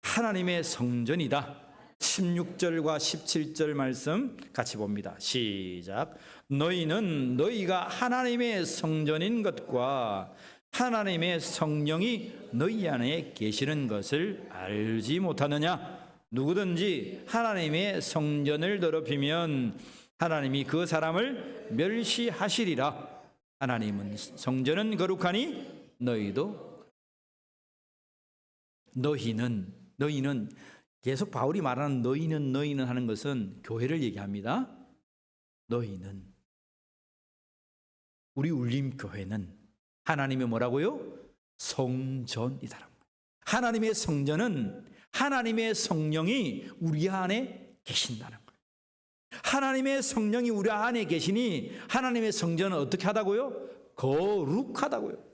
하나님의 성전이다. 16절과 17절 말씀 같이 봅니다. 시작. 너희는 너희가 하나님의 성전인 것과 하나님의 성령이 너희 안에 계시는 것을 알지 못하느냐? 누구든지 하나님의 성전을 더럽히면 하나님이 그 사람을 멸시하시리라. 하나님은 성전은 거룩하니 너희도. 너희는 계속 바울이 말하는 너희는 하는 것은 교회를 얘기합니다. 너희는, 우리 울림교회는 하나님의 뭐라고요? 성전이다. 하나님의 성전은 하나님의 성령이 우리 안에 계신다는 거예요. 하나님의 성령이 우리 안에 계시니 하나님의 성전은 어떻게 하다고요? 거룩하다고요.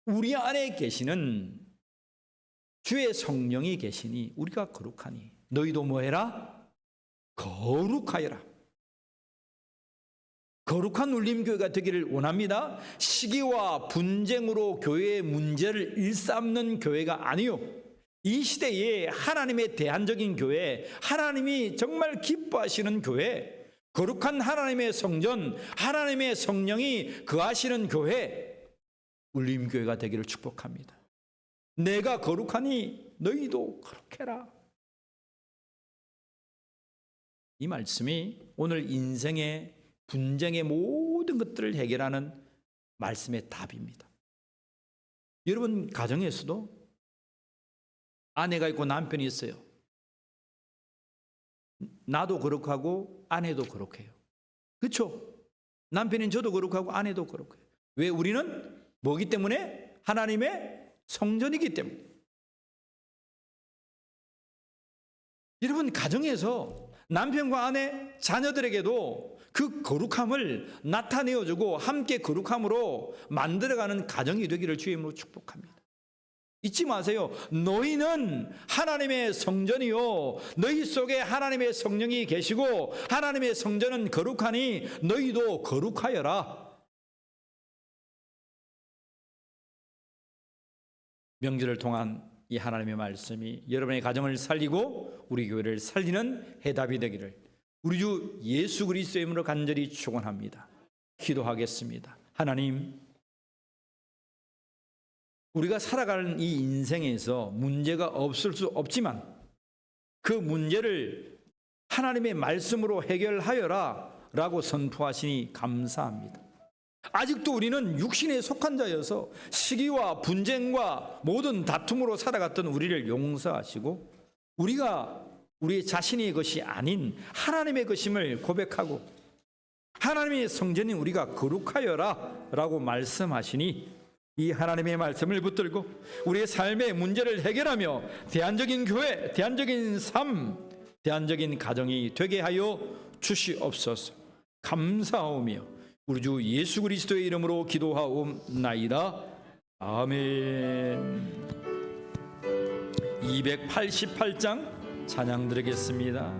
우리 안에 계시는 주의 성령이 계시니 우리가 거룩하니 너희도 뭐해라? 거룩하여라. 거룩한 울림교회가 되기를 원합니다. 시기와 분쟁으로 교회의 문제를 일삼는 교회가 아니요, 이 시대에 하나님의 대안적인 교회, 하나님이 정말 기뻐하시는 교회, 거룩한 하나님의 성전, 하나님의 성령이 거하시는 교회, 울림교회가 되기를 축복합니다. 내가 거룩하니 너희도 거룩해라. 이 말씀이 오늘 인생의 분쟁의 모든 것들을 해결하는 말씀의 답입니다. 여러분 가정에서도 아내가 있고 남편이 있어요. 나도 거룩하고 아내도 거룩해요. 그렇죠? 남편인 저도 거룩하고 아내도 거룩해요. 왜? 우리는 뭐기 때문에? 하나님의 성전이기 때문에. 여러분 가정에서 남편과 아내, 자녀들에게도 그 거룩함을 나타내어주고 함께 거룩함으로 만들어가는 가정이 되기를 주의 이름으로 축복합니다. 잊지 마세요. 너희는 하나님의 성전이요, 너희 속에 하나님의 성령이 계시고 하나님의 성전은 거룩하니 너희도 거룩하여라. 명절을 통한 이 하나님의 말씀이 여러분의 가정을 살리고 우리 교회를 살리는 해답이 되기를 우리 주 예수 그리스도의 이름으로 간절히 축원합니다. 기도하겠습니다. 하나님, 우리가 살아가는 이 인생에서 문제가 없을 수 없지만 그 문제를 하나님의 말씀으로 해결하여라 라고 선포하시니 감사합니다. 아직도 우리는 육신에 속한 자여서 시기와 분쟁과 모든 다툼으로 살아갔던 우리를 용서하시고 우리가 우리 자신의 것이 아닌 하나님의 것임을 고백하고 하나님의 성전인 우리가 거룩하여라 라고 말씀하시니 이 하나님의 말씀을 붙들고 우리의 삶의 문제를 해결하며 대안적인 교회, 대안적인 삶, 대안적인 가정이 되게 하여 주시옵소서. 감사하오며 우리 주 예수 그리스도의 이름으로 기도하옵나이다. 아멘. 288장 찬양 드리겠습니다.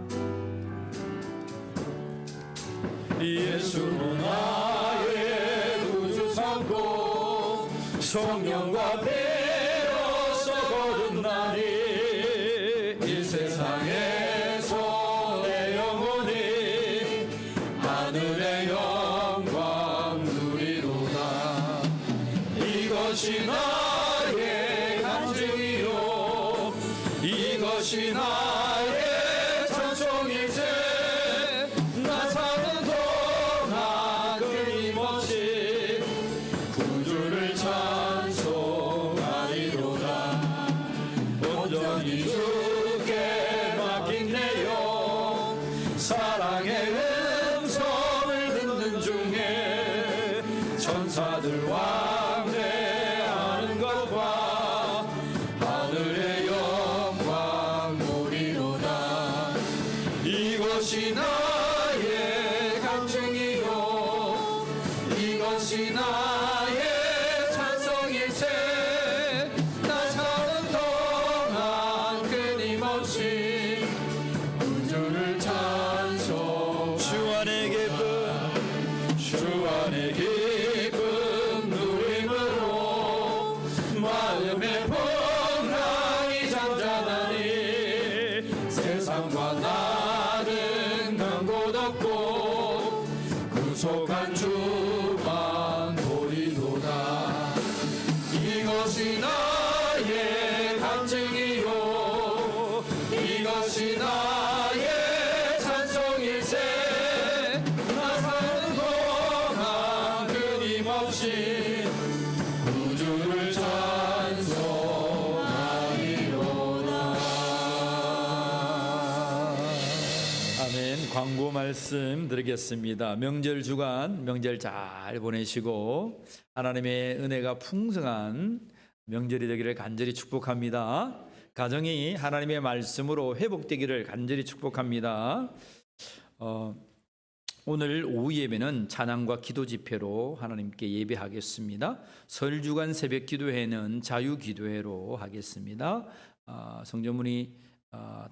예수로 나의 구주 삼고 성령과 되어서 거듭나니 이 세상에서 내 영혼이 하늘의 영광 누리로다. 이것이 나의 간증이요 이것이 나의 찬송이세. 나 사는 동안 끊임없이 구주를 찬송하리로다. 온전히 주께 맡긴내요. 사랑의 음성을 듣는 중에 천사들 왕래하는 것과 하늘의 영광 보리로다. 이것이 나의 간증이요 이것이 나의 찬송일세. 끊임없이 우주를 찬송 주 안의 기쁨 누림으로 마음의 풍랑이 잠잠하니 세상과 나는 간 곳 없고 구속한 주만 보이도다. 이것이 나의 간증이요 이것이 나의 찬송일세. 나 사는 동안 끊임없이 우주를 찬송하리로다. 아멘. 광고 말씀 드리겠습니다. 명절 주간 명절 잘 보내시고 하나님의 은혜가 풍성한 명절이 되기를 간절히 축복합니다. 가정이 하나님의 말씀으로 회복되기를 간절히 축복합니다. 오늘 오후 예배는 찬양과 기도 집회로 하나님께 예배하겠습니다. 설 주간 새벽 기도회는 자유 기도회로 하겠습니다. 성전문이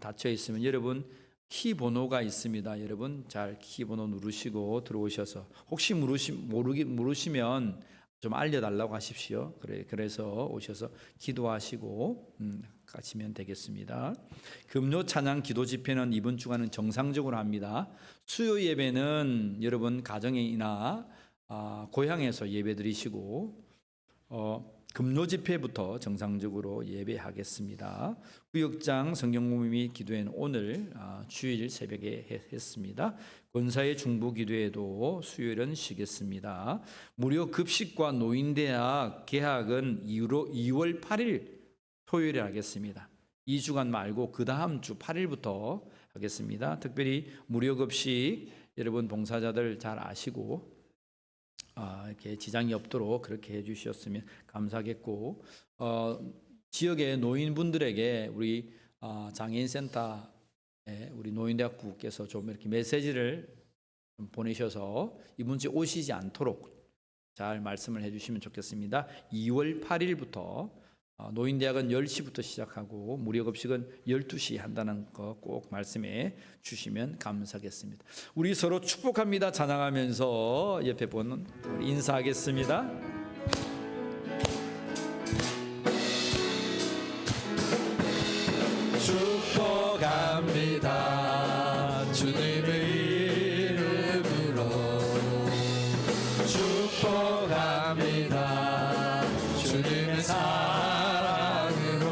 닫혀 있으면 여러분 키 번호가 있습니다. 여러분 잘 키 번호 누르시고 들어오셔서 혹시 모르시면 좀 알려달라고 하십시오. 그래서 오셔서 기도하시고 가시면 되겠습니다. 금요 찬양 기도 집회는 이번 주간은 정상적으로 합니다. 수요 예배는 여러분 가정이나 고향에서 예배 드리시고 금요 집회부터 정상적으로 예배하겠습니다. 구역장 성경모임 기도회는 오늘 주일 새벽에 했습니다. 권사의 중부 기도회도 수요일은 쉬겠습니다. 무료 급식과 노인대학 개학은 2월 8일 토요일에 하겠습니다. 2주간 말고 그 다음 주 8일부터 하겠습니다. 특별히 무료 급식 여러분 봉사자들 잘 아시고 이렇게 지장이 없도록 그렇게 해주셨으면 감사하겠고 지역의 노인분들에게 우리 장애인센터에 우리 노인대학부께서 좀 이렇게 메시지를 좀 보내셔서 이번 주에 오시지 않도록 잘 말씀을 해주시면 좋겠습니다. 2월 8일부터 노인대학은 10시부터 시작하고 무료급식은 12시 한다는 거 꼭 말씀해 주시면 감사하겠습니다. 우리 서로 축복합니다 찬양하면서 옆에 보는 우리 인사하겠습니다. 축복합니다 주님의 이름으로 축복합니다 주님의 사랑으로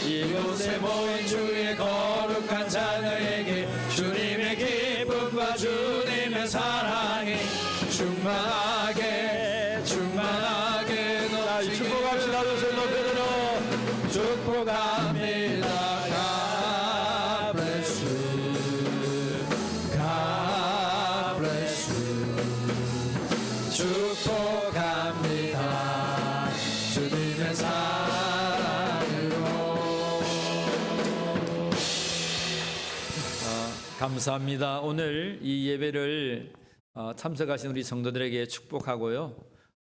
이곳에 모인 주의 거룩한 자녀에게 주님의 기쁨과 주님의 사랑이 충만하게 축복합시다. 주세 높여들어 축복합니다. 축복합니다 주님의 사랑으로. 감사합니다. 오늘 이 예배를 참석하신 우리 성도들에게 축복하고요.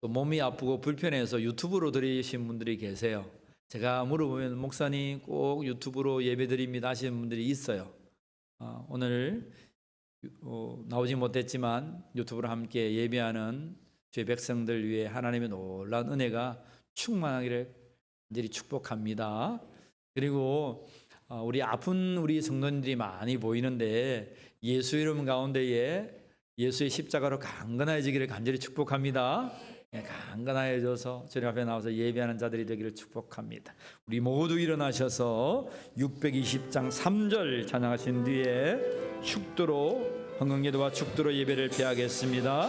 또 몸이 아프고 불편해서 유튜브로 들으신 분들이 계세요. 제가 물어보면 목사님 꼭 유튜브로 예배드립니다 하시는 분들이 있어요. 오늘 나오지 못했지만 유튜브로 함께 예배하는 주의 백성들 위해 하나님의 놀라운 은혜가 충만하기를 간절히 축복합니다. 그리고 우리 아픈 우리 성도님들이 많이 보이는데 예수 이름 가운데에 예수의 십자가로 강건해지기를 간절히 축복합니다. 강건하여져서 주님 앞에 나와서 예배하는 자들이 되기를 축복합니다. 우리 모두 일어나셔서 620장 3절 찬양하신 뒤에 축도로 헌금기도와 축도로 예배를 피하겠습니다.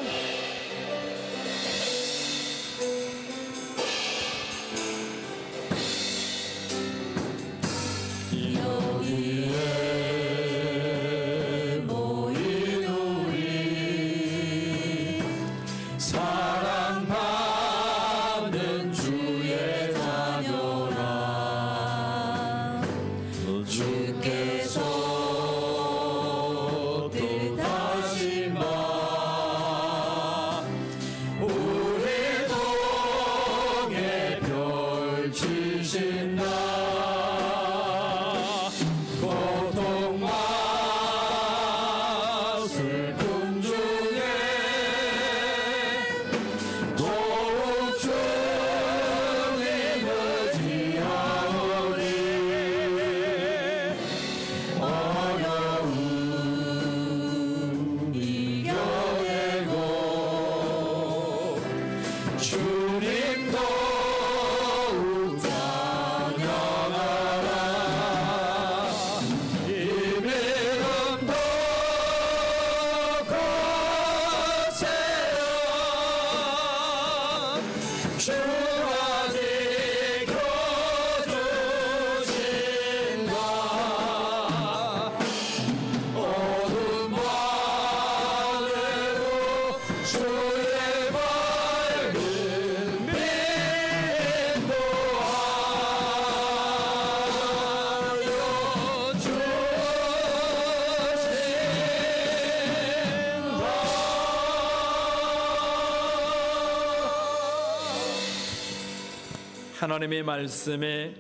하나님의 말씀에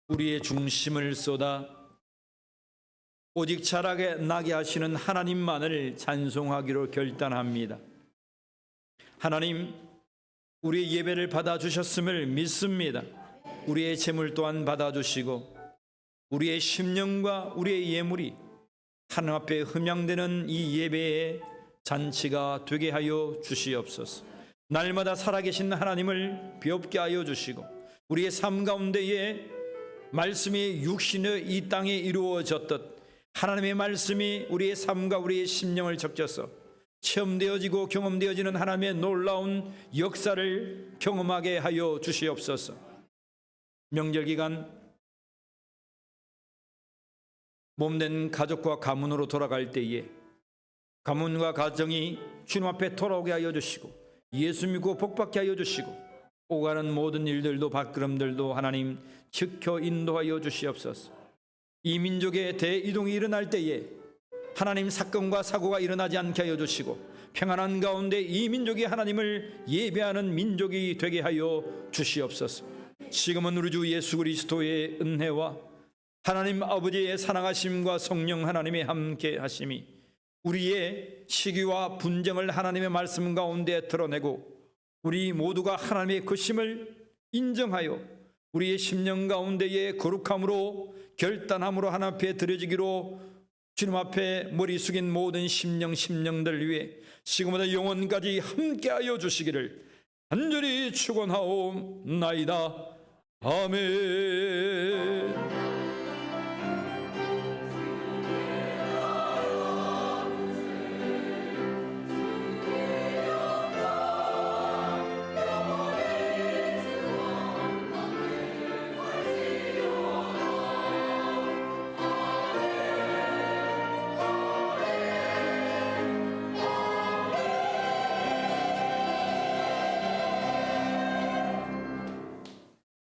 우리의 중심을 쏟아 오직 자라게 나게 하시는 하나님만을 찬송하기로 결단합니다. 하나님, 우리의 예배를 받아주셨음을 믿습니다. 우리의 재물 또한 받아주시고 우리의 심령과 우리의 예물이 하나님 앞에 흠양되는 이 예배의 잔치가 되게 하여 주시옵소서. 날마다 살아계신 하나님을 비옵게 하여 주시고 우리의 삶 가운데에 말씀이 육신의 이 땅에 이루어졌듯 하나님의 말씀이 우리의 삶과 우리의 심령을 적셔서 체험되어지고 경험되어지는 하나님의 놀라운 역사를 경험하게 하여 주시옵소서. 명절 기간 몸된 가족과 가문으로 돌아갈 때에 가문과 가정이 주님 앞에 돌아오게 하여 주시고 예수 믿고 복받게 하여 주시고 오가는 모든 일들도 발걸음들도 하나님 지켜 인도하여 주시옵소서. 이 민족의 대이동이 일어날 때에 하나님 사건과 사고가 일어나지 않게 하여 주시고 평안한 가운데 이 민족이 하나님을 예배하는 민족이 되게 하여 주시옵소서. 지금은 우리 주 예수 그리스도의 은혜와 하나님 아버지의 사랑하심과 성령 하나님의 함께 하심이 우리의 시기와 분쟁을 하나님의 말씀 가운데 드러내고 우리 모두가 하나님의 크심을 인정하여 우리의 심령 가운데의 거룩함으로 결단함으로 하나님 앞에 드려지기로 주님 앞에 머리 숙인 모든 심령들 위해 지금보다 영원까지 함께하여 주시기를 간절히 축원하옵나이다. 아멘.